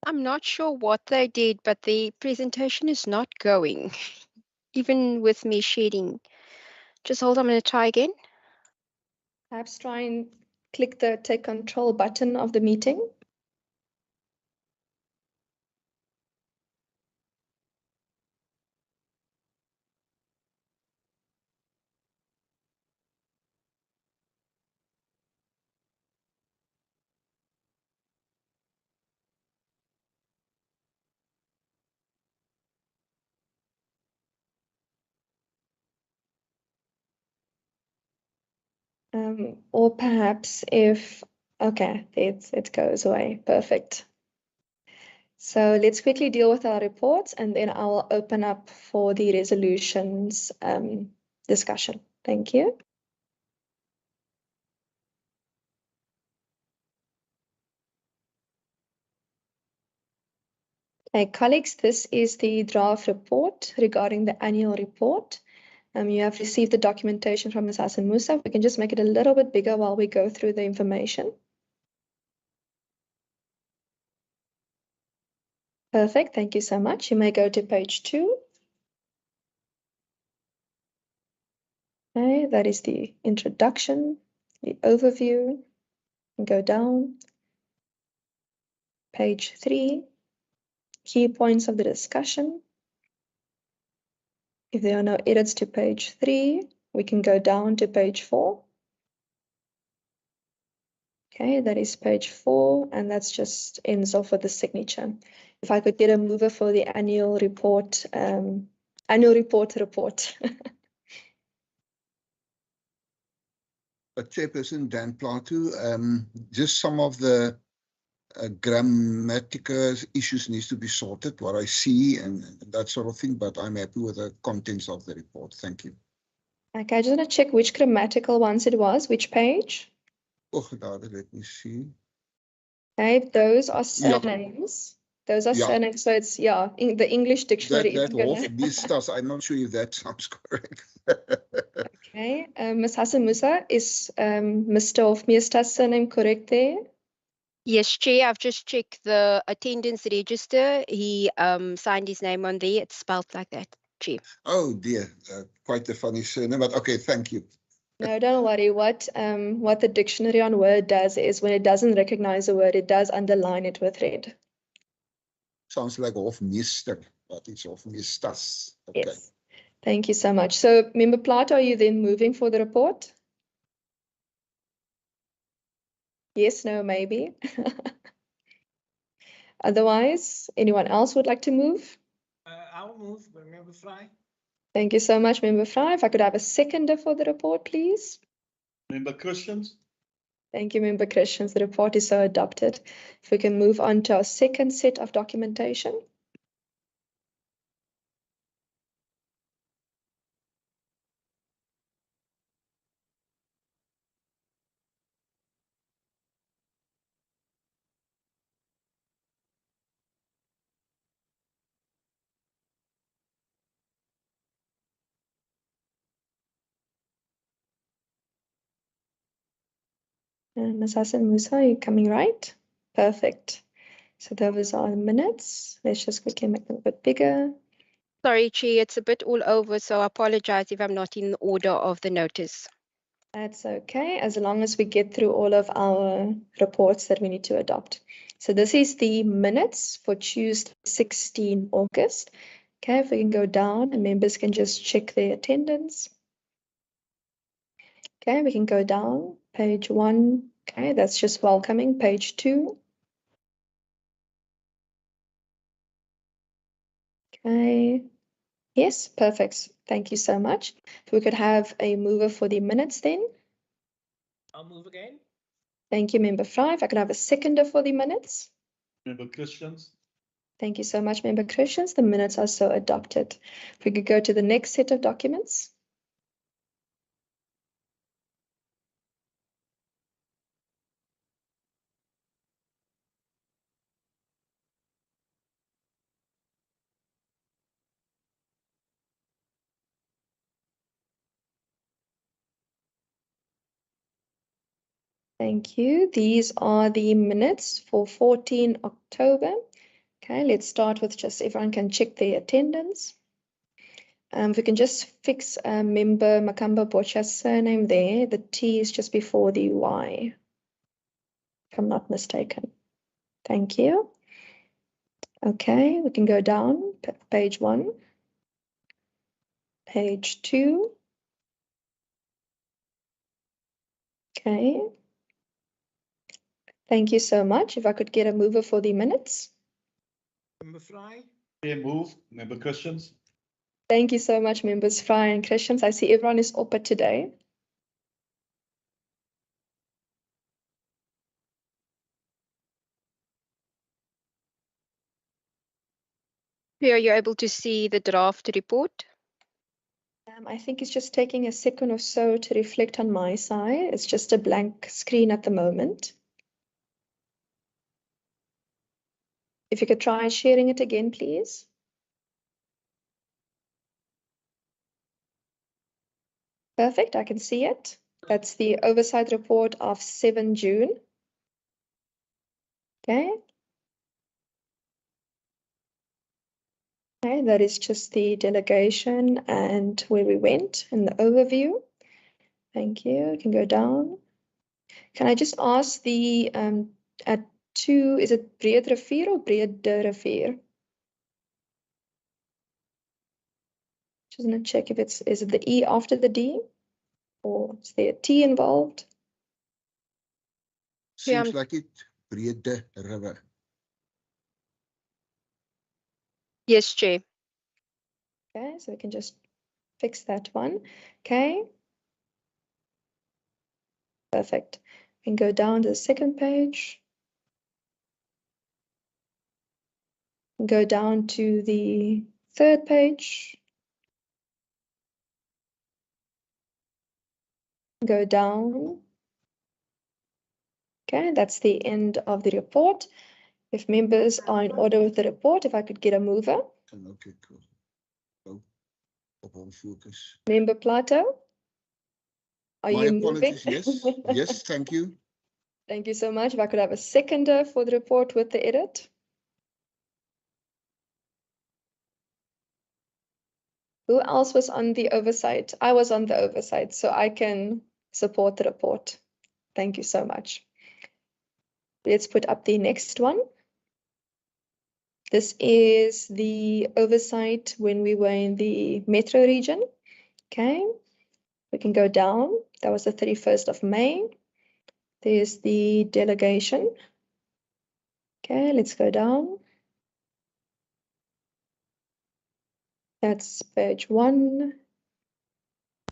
I'm not sure what they did, but the presentation is not going, even with me sharing. Just hold on, I'm going to try again. Perhaps try and click the take control button of the meeting. Or perhaps if, okay, it goes away. Perfect. So let's quickly deal with our reports and then I'll open up for the resolutions discussion. Thank you. Okay, colleagues, this is the draft report regarding the annual report. You have received the documentation from Ms. Hassan Musa. We can just make it a little bit bigger while we go through the information. Perfect, thank you so much. You may go to page 2. Okay, that is the introduction, the overview. And go down. Page 3, key points of the discussion. If there are no edits to page 3, we can go down to page 4. Okay, that is page 4, and that's just ends off with the signature. If I could get a mover for the annual report, report. Chairperson Dan Plato, just some of the grammatical issues needs to be sorted, what I see and that sort of thing, but I'm happy with the contents of the report. Thank you. Okay, I just want to check which grammatical ones it was, which page. Oh, let me see. Okay, those are surnames. Those are surnames, so it's, in the English dictionary. I'm not sure if that sounds correct. Okay, Ms. Hassan Musa, is Mr. of Meesta's surname correct there? Yes, Chair, I've just checked the attendance register. He signed his name on there. It's spelled like that, Chair. Oh dear, quite a funny surname, but okay, thank you. No, don't worry. What the dictionary on Word does is when it doesn't recognize a word, it does underline it with red. Sounds like hofmeester, but it's hofmeesters. Okay. Yes. Thank you so much. So, Member Plato, are you then moving for the report? Yes, no, maybe. Otherwise, anyone else would like to move? I'll move, Member Fry. Thank you so much, Member Fry. If I could have a seconder for the report, please. Member Christians? Thank you, Member Christians. The report is so adopted. If we can move on to our second set of documentation. Ms. Hassan Musa, are you coming right? Perfect. So those are the minutes. Let's just quickly make them a bit bigger. Sorry, Chair, it's a bit all over, so I apologize if I'm not in the order of the notice. That's okay, as long as we get through all of our reports that we need to adopt. So this is the minutes for Tuesday, 16 August. Okay, if we can go down and members can just check their attendance. Okay, we can go down, page 1. Okay, that's just welcoming, page 2. Okay, yes, perfect. Thank you so much. If we could have a mover for the minutes then. I'll move again. Thank you, Member Fry. If I could have a seconder for the minutes. Member Christians? Thank you so much, Member Christians. The minutes are so adopted. If we could go to the next set of documents. Thank you. These are the minutes for 14 October. Okay, let's start with just everyone can check their attendance. If we can just fix Member Makamba Bocha's surname there. The T is just before the Y, if I'm not mistaken. Thank you. Okay, we can go down, page 1, page 2. Okay. Thank you so much. If I could get a mover for the minutes. Member Fry. Yeah, move. Member Christians? Thank you so much, Members Fry and Christians. I see everyone is up today. Here, you're able to see the draft report. I think it's just taking a second or so to reflect on my side. It's just a blank screen at the moment. If you could try sharing it again, please. Perfect, I can see it. That's the oversight report of 7 June. Okay. Okay, that is just the delegation and where we went in the overview. Thank you. You can go down. Can I just ask the at 2, is it Breed Rivier or Breed de Rivier? Just want to check if is it the E after the D or is there a T involved? Seems like it. Brede River. Yes, Chair. Okay, so we can just fix that one. Okay. Perfect. We can go down to the second page. Go down to the third page. Go down. Okay, that's the end of the report. If members are in order with the report, if I could get a mover. Okay, cool. Oh, op focus. Member Plato, are My you moving? apologies. Yes, yes, thank you. Thank you so much. If I could have a seconder for the report with the edit. Who else was on the oversight? I was on the oversight, so I can support the report. Thank you so much. Let's put up the next one. This is the oversight when we were in the metro region. Okay, we can go down. That was the 31st of May. There's the delegation. Okay, let's go down. That's page 1,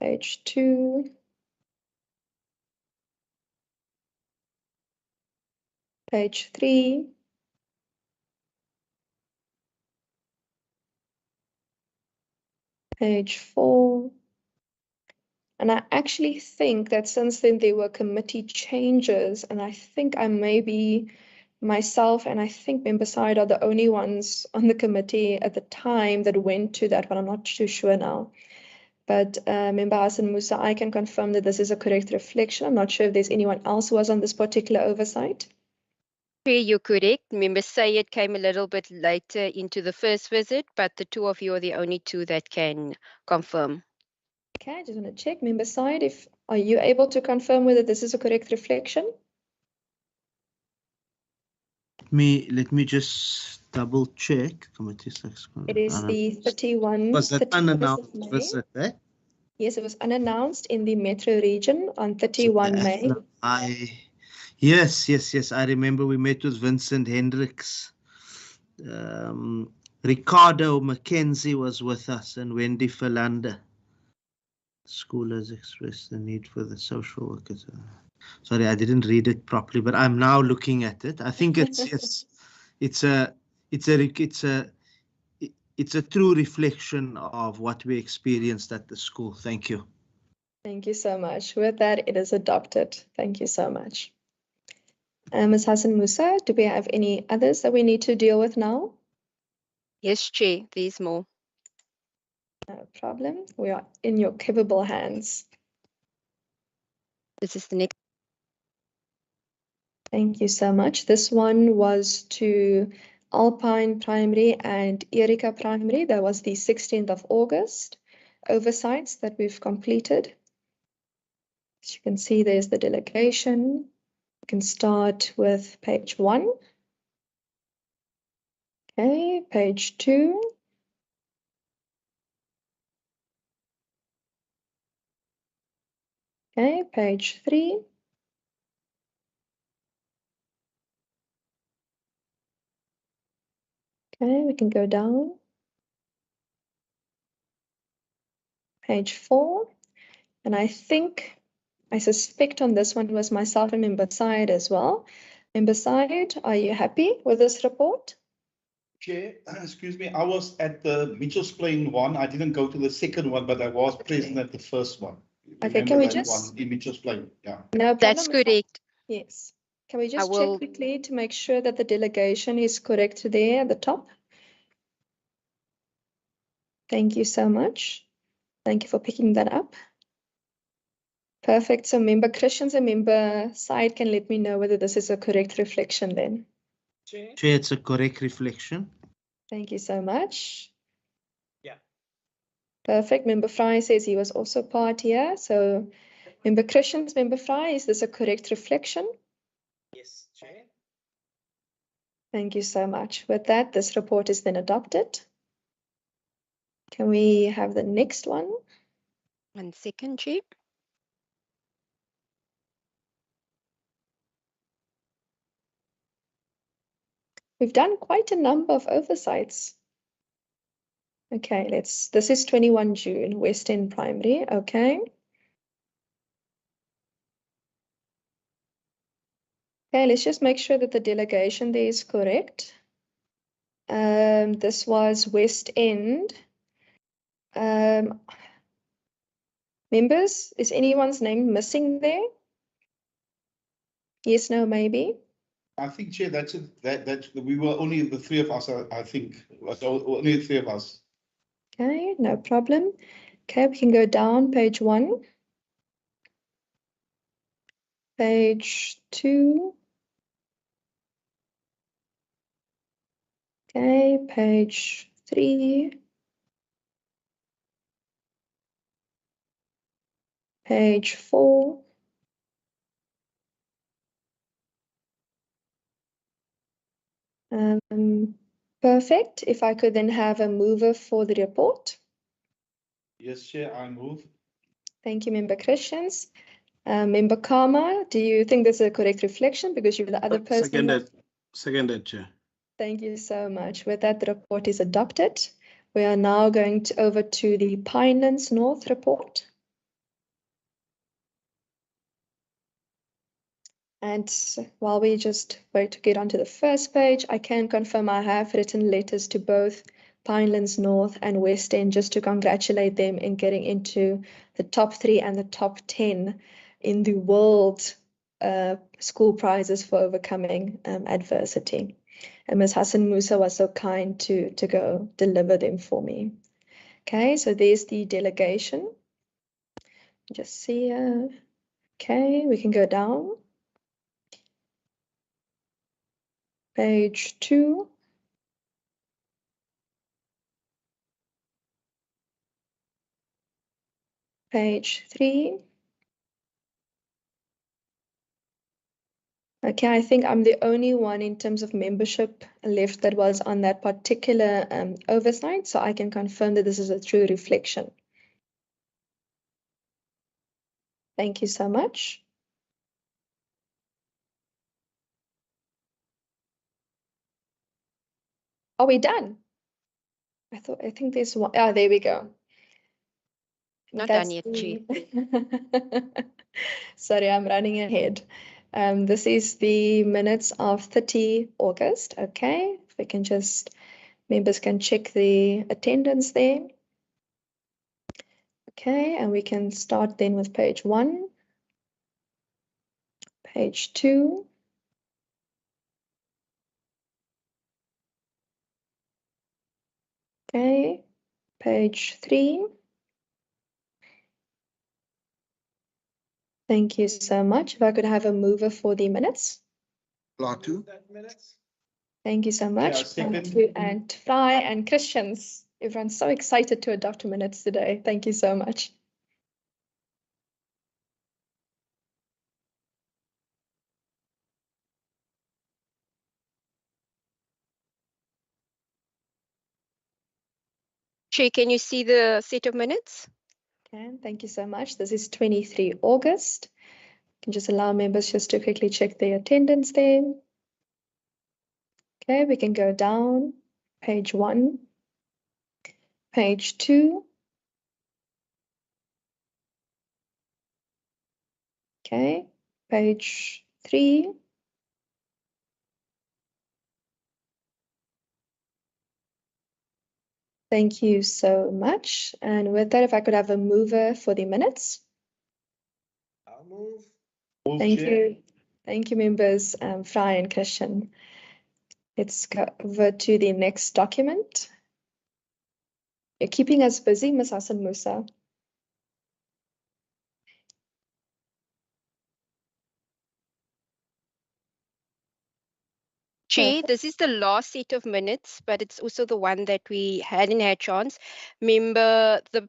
page 2, page 3, page 4. And I actually think that since then there were committee changes, and I think I maybe myself and I think member side are the only ones on the committee at the time that went to that, but I'm not too sure now. But member Hassan Musa, I can confirm that this is a correct reflection. I'm not sure if there's anyone else who was on this particular oversight. Chair, you're correct. Member Sayed came a little bit later into the first visit, but the two of you are the only two that can confirm. Okay, I just want to check. Member Side, are you able to confirm whether this is a correct reflection? Let me just double check. It is the 31. Was that 31st of unannounced May. visit, eh? Yes, it was unannounced in the metro region on 31 May. Yes. I remember we met with Vincent Hendricks. Ricardo Mackenzie was with us and Wendy Philander. School has expressed the need for the social workers. Sorry, I didn't read it properly, but I'm now looking at it. I think it's yes, it's a true reflection of what we experienced at the school. Thank you. Thank you so much. With that, it is adopted. Thank you so much. Ms. Hassan Musa, do we have any others that we need to deal with now? Yes, Chair, there's more. No problem. We are in your capable hands. This is the next. Thank you so much. This one was to Alpine Primary and Erika Primary. That was the 16th of August. Oversights that we've completed. As you can see, there's the delegation. We can start with page 1. Okay, page 2. Okay, page 3. Okay, we can go down. Page 4. And I suspect on this one was myself and Member Syed as well. Member Syed, are you happy with this report? Chair, excuse me, I was at the Mitchell's Plain one. I didn't go to the second one, but I was present at the first one. Okay, can we just one in Mitchell's Plain? Yeah. No problem. That's correct. Yes. Can we just check quickly to make sure that the delegation is correct there at the top? Thank you so much. Thank you for picking that up. Perfect. So Member Christians and Member Syed can let me know whether this is a correct reflection then. Chair, it's a correct reflection. Thank you so much. Yeah. Perfect. Member Fry says he was also part here. So Member Christians, Member Fry, is this a correct reflection? Yes, Chair. Thank you so much. With that, this report is then adopted. Can we have the next one? 1 second, Chair. We've done quite a number of oversights. Okay, this is 21 June, West End Primary, okay. Okay, let's just make sure that the delegation there is correct. This was West End. Members, is anyone's name missing there? Yes, no, maybe. I think, Chair, that's it. That we were only the three of us. I think was only the three of us. Okay, no problem. Okay, we can go down page 1. Page 2. Okay, page 3. Page 4. Perfect. If I could then have a mover for the report. Yes, Chair, I move. Thank you, Member Christians. Member Karma, do you think this is a correct reflection because you were the other person? Seconded, Chair. Thank you so much. With that, the report is adopted. We are now going over to the Pinelands North report. And while we just wait to get onto the first page, I can confirm I have written letters to both Pinelands North and West End just to congratulate them in getting into the top 3 and the top 10 in the world school prizes for overcoming adversity. And Ms. Hassan Musa was so kind to go deliver them for me. Okay, so there's the delegation. Just see, okay, we can go down. Page 2. Page 3. Okay, I think I'm the only one in terms of membership left that was on that particular oversight, so I can confirm that this is a true reflection. Thank you so much. Are we done? I think there's one. Oh, there we go. Not That's done yet, Chair. Sorry, I'm running ahead. This is the minutes of 30 August. Okay, if we can just, members can check the attendance there. Okay, and we can start then with page 1, page 2, okay, page 3. Thank you so much. If I could have a mover for the minutes. Plato. Thank you so much. second. And Fry and Christians. Everyone's so excited to adopt minutes today. Thank you so much. Chair, can you see the set of minutes? Okay, thank you so much. This is 23 August. You can just allow members just to quickly check their attendance there. Okay, we can go down. Page 1, page 2. Okay, page 3. Thank you so much. And with that, if I could have a mover for the minutes. I'll move. Thank you. Thank you, members, Fry and Christian. Let's go over to the next document. You're keeping us busy, Ms. Hassan Musa. Chair, this is the last set of minutes, but it's also the one that we hadn't had chance. Member, the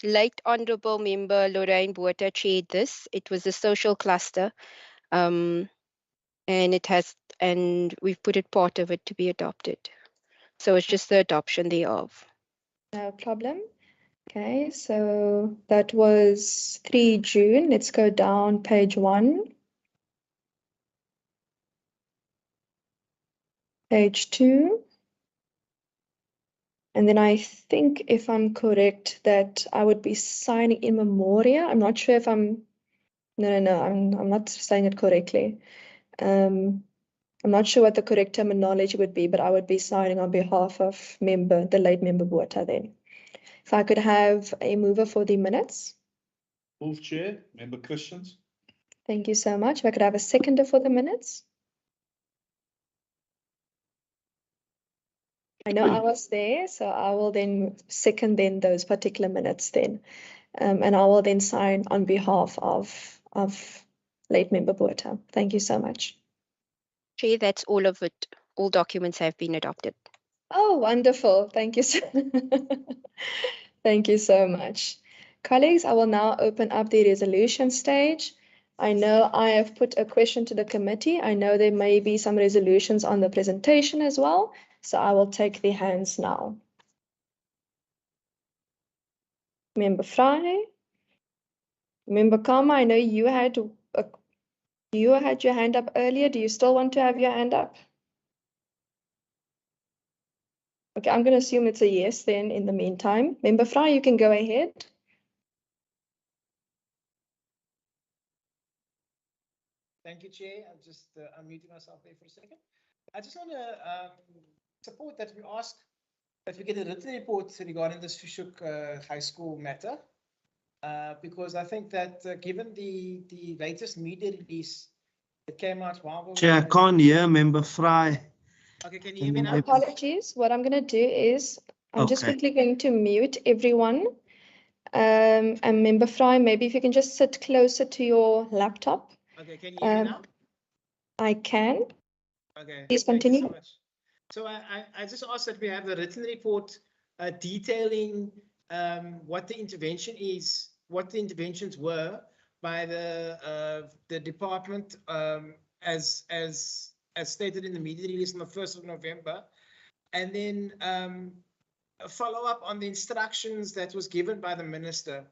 late Honourable Member Lorraine Botha chaired this. It was a social cluster, and we've put it part of it to be adopted. So it's just the adoption thereof. No problem. Okay, so that was 3 June. Let's go down page 1. Page 2. And then I think, if I'm correct, that I would be signing in memoria. I'm not sure if I'm, no, I'm not saying it correctly. I'm not sure what the correct terminology would be, but I would be signing on behalf of the late member Botha then. If I could have a mover for the minutes. Move, Chair. Member Christians. Thank you so much. If I could have a seconder for the minutes. I know I was there, so I will then second then those particular minutes then. And I will then sign on behalf of late member Botha. Thank you so much. Chair, that's all of it. All documents have been adopted. Oh, wonderful. Thank you. Thank you so much. Colleagues, I will now open up the resolution stage. I know I have put a question to the committee. I know there may be some resolutions on the presentation as well, so I will take the hands now. Member Fry. Member Kama, I know you had your hand up earlier. Do you still want to have your hand up? Okay, I'm going to assume it's a yes then in the meantime. Member Fry, you can go ahead. Thank you, Chair. I'm just unmuting myself there for a second. I just want to support that we ask that we get a written report regarding this Fishhook High School matter, because I think that given the latest media release that came out while Chair, I can't hear Member Fry. Okay, can you hear me now? Apologies. What I'm going to do is I'm just Okay. quickly going to mute everyone. And Member Fry, maybe if you can just sit closer to your laptop. Okay, can you hear me now? I can. Okay. Please Thank you continue. so much. So I just asked that we have a written report detailing what the intervention is, what the interventions were by the department as stated in the media release on the 1st of November, and then a follow up on the instructions that was given by the minister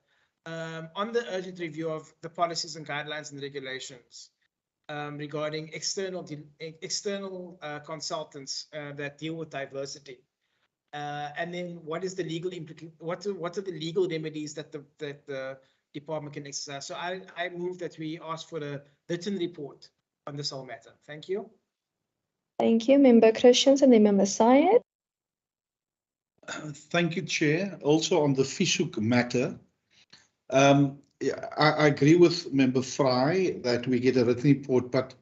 on the urgent review of the policies and guidelines and regulations regarding external consultants that deal with diversity, and then what is the legal what are the legal remedies that the department can exercise. So I move that we ask for a written report on this whole matter. Thank you. Thank you, Member Christians, and then Member Syed. Thank you, Chair. Also on the Fishhook matter, I agree with Member Fry that we get a written report, but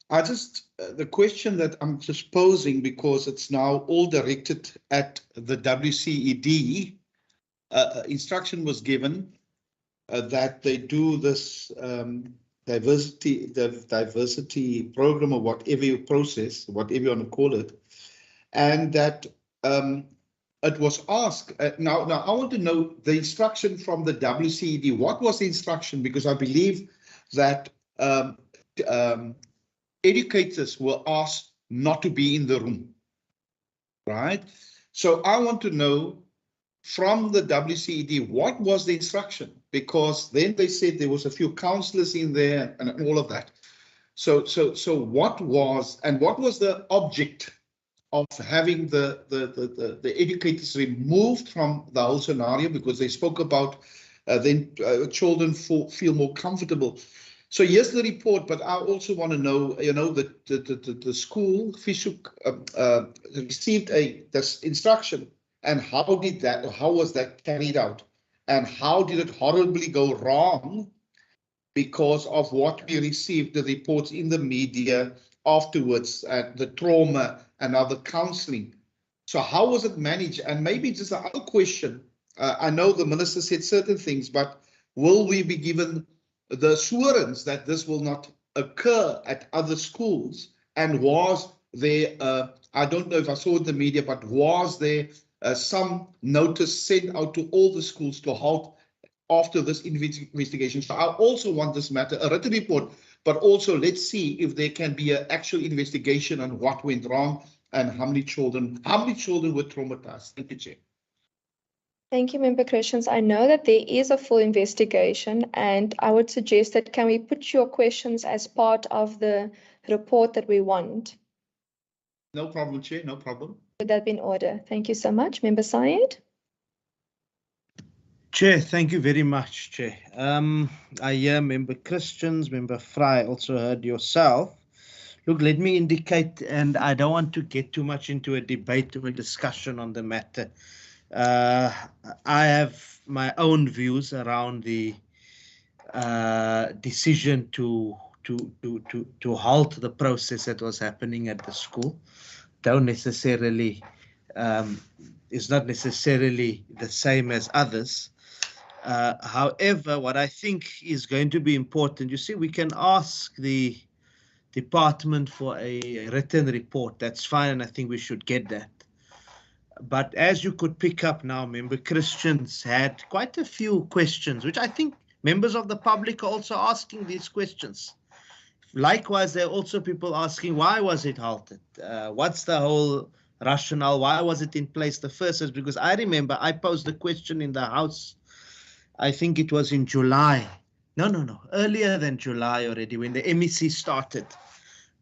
I just, the question that I'm just posing, because it's now all directed at the WCED, instruction was given that they do this diversity program or whatever you process, whatever you want to call it, and that it was asked. Now I want to know the instruction from the WCED. What was the instruction? Because I believe that educators were asked not to be in the room, right? So I want to know from the WCED, what was the instruction? Because then they said there was a few counselors in there and all of that. So what was the object of having the educators removed from the whole scenario, because they spoke about then children feel more comfortable. So here's the report, but I also want to know, that the school Fishhook received this instruction, and how was that carried out, and how did it horribly go wrong because of what we received, the reports in the media afterwards, the trauma and other counseling. So how was it managed? And maybe just another question. I know the minister said certain things, but will we be given the assurance that this will not occur at other schools? And was there, I don't know if I saw in the media, but was there some notice sent out to all the schools to halt after this investigation? So I also want this matter, a written report, but also let's see if there can be an actual investigation on what went wrong and how many children were traumatized. Thank you, Chair. Thank you, Member Christians. I know that there is a full investigation, and I would suggest that can we put your questions as part of the report that we want? No problem, Chair, no problem. Would that be in order? Thank you so much. Member Syed? Chair, thank you very much, Chair. I hear Member Christians, Member Fry, also heard yourself. Look, let me indicate, and I don't want to get too much into a debate or a discussion on the matter. I have my own views around the decision to halt the process that was happening at the school. Don't necessarily is not necessarily the same as others. However, what I think is going to be important, you see, we can ask the department for a written report. That's fine, and I think we should get that. But as you could pick up now, member Christians had quite a few questions, which I think members of the public are also asking these questions. Likewise, there are also people asking, why was it halted? What's the whole rationale? Why was it in place the first? Is because I remember I posed a question in the House, I think it was in July. No, earlier than July already, when the MEC started,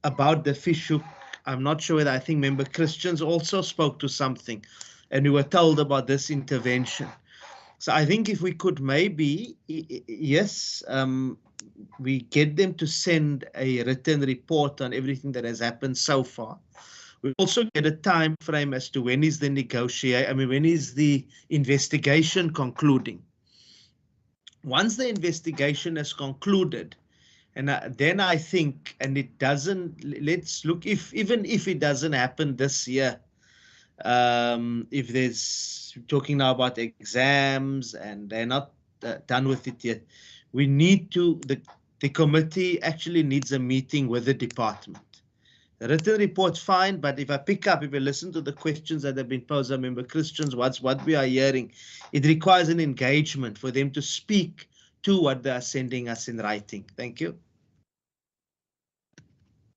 about the fish hook. I'm not sure whether, I think member Christians also spoke to something, and we were told about this intervention. So I think if we could maybe, yes, we get them to send a written report on everything that has happened so far. We also get a time frame as to when is the when is the investigation concluding. Once the investigation is concluded, and then I think, and it doesn't, let's look, even if it doesn't happen this year, if there's, talking now about exams and they're not done with it yet, we need to, the committee actually needs a meeting with the department. The written report's fine, but if I listen to the questions that have been posed by member Christians, what we are hearing, it requires an engagement for them to speak to what they are sending us in writing. Thank you.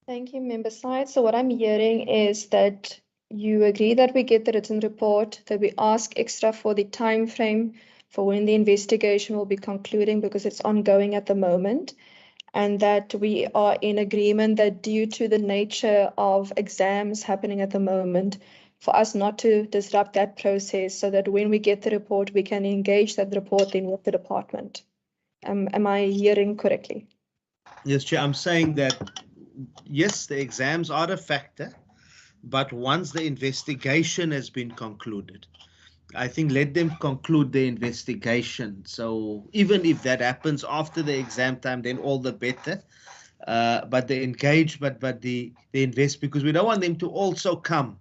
Thank you, Member Side. So what I'm hearing is that you agree that we get the written report, that we ask extra for the time frame for when the investigation will be concluding because it's ongoing at the moment, and that we are in agreement that due to the nature of exams happening at the moment, for us not to disrupt that process, so that when we get the report, we can engage that report in with the department. Am I hearing correctly? Yes, Chair, I'm saying that, yes, the exams are a factor, but once the investigation has been concluded, I think let them conclude the investigation. So even if that happens after the exam time, then all the better. But the engagement, but the invest, because we don't want them to also come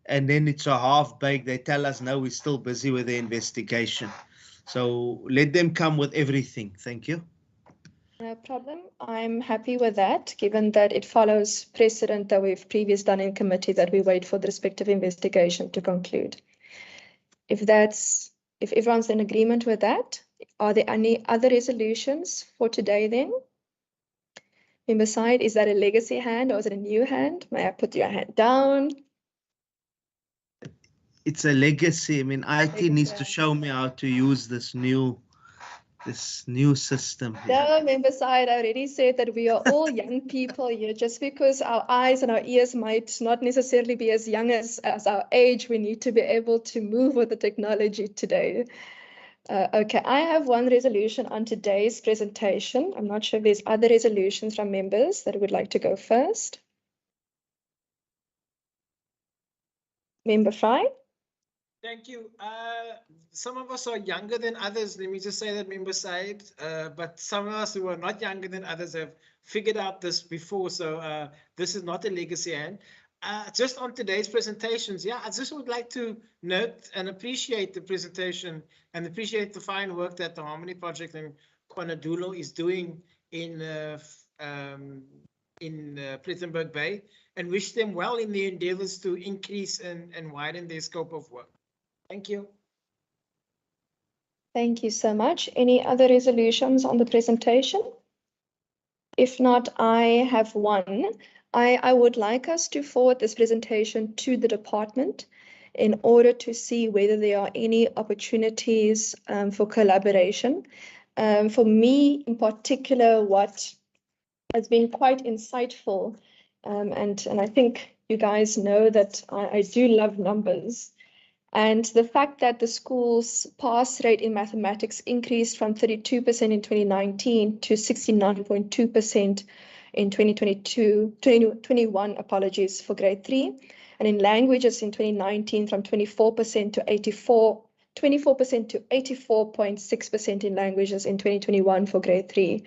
and then it's a half-baked. They tell us, no, we're still busy with the investigation. So let them come with everything. Thank you. No problem. I'm happy with that, given that it follows precedent that we've previously done in committee, that we wait for the respective investigation to conclude. If everyone's in agreement with that, are there any other resolutions for today then? Member Side, is that a legacy hand or is it a new hand? May I put your hand down? It's a legacy. I mean, IT needs to show me how to use this new system here. No, Member Side, I already said that we are all young people here. Just because our eyes and our ears might not necessarily be as young as our age, we need to be able to move with the technology today. Okay, I have one resolution on today's presentation. I'm not sure if there's other resolutions from members that would like to go first. Member Fry? Thank you. Some of us are younger than others. Let me just say that, Member Said. But some of us who are not younger than others have figured out this before. So this is not a legacy hand. Just on today's presentations, yeah, I just would like to note and appreciate the presentation and appreciate the fine work that the Harmony Project and Kwanadoulo is doing in Plettenberg Bay, and wish them well in their endeavors to increase and widen their scope of work. Thank you. Thank you so much. Any other resolutions on the presentation? If not, I have one. I would like us to forward this presentation to the department in order to see whether there are any opportunities for collaboration. For me in particular, what has been quite insightful, and I think you guys know that I do love numbers. And the fact that the school's pass rate in mathematics increased from 32% in 2019 to 69.2% in 2021, apologies, for grade 3. And in languages in 2019 from 24% to 84.6% in languages in 2021 for grade 3.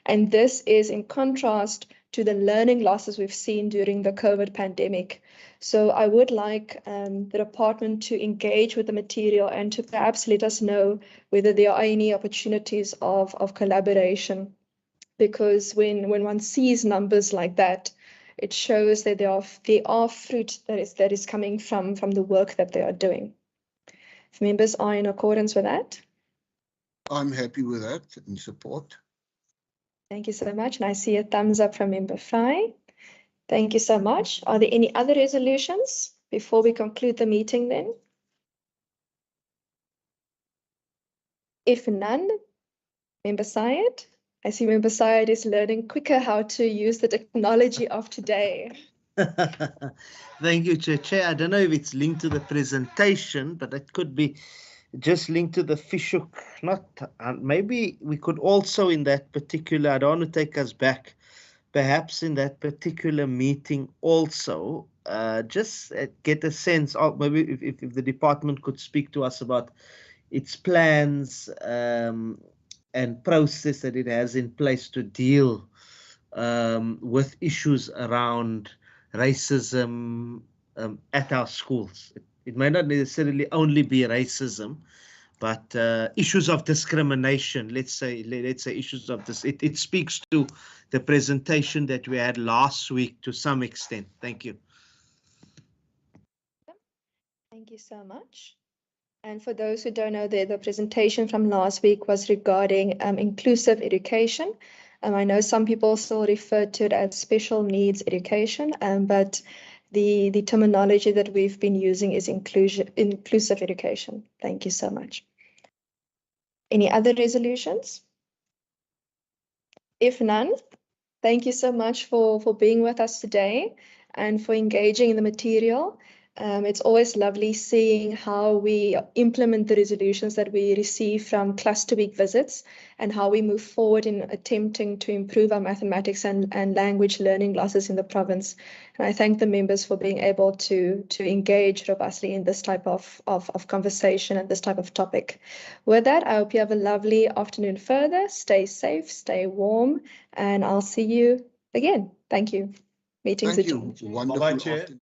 And this is in contrast to the learning losses we've seen during the COVID pandemic. So I would like the department to engage with the material and to perhaps let us know whether there are any opportunities of collaboration. Because when one sees numbers like that, it shows that there are fruit that is coming from the work that they are doing. If members are in accordance with that. I'm happy with that and support. Thank you so much. And I see a thumbs up from Member Fry. Thank you so much. Are there any other resolutions before we conclude the meeting then? If none, Member Syed. I see Member Syed is learning quicker how to use the technology of today. Thank you, Chair. I don't know if it's linked to the presentation, but it could be just linked to the Fishhook. Maybe we could also in that particular, I don't want to take us back, perhaps in that particular meeting also, just get a sense of maybe if the department could speak to us about its plans and process that it has in place to deal with issues around racism at our schools. It may not necessarily only be racism, but issues of discrimination. Let's say issues of this. It speaks to the presentation that we had last week to some extent. Thank you. Thank you so much. And for those who don't know, the presentation from last week was regarding inclusive education. I know some people still refer to it as special needs education, but the terminology that we've been using is inclusive education. Thank you so much. Any other resolutions? If none, thank you so much for being with us today and for engaging in the material. It's always lovely seeing how we implement the resolutions that we receive from cluster week visits and how we move forward in attempting to improve our mathematics and language learning losses in the province. And I thank the members for being able to engage robustly in this type of conversation and this type of topic. With that, I hope you have a lovely afternoon further. Stay safe, stay warm, and I'll see you again. Thank you. Meeting's adjourned. Wonderful afternoon.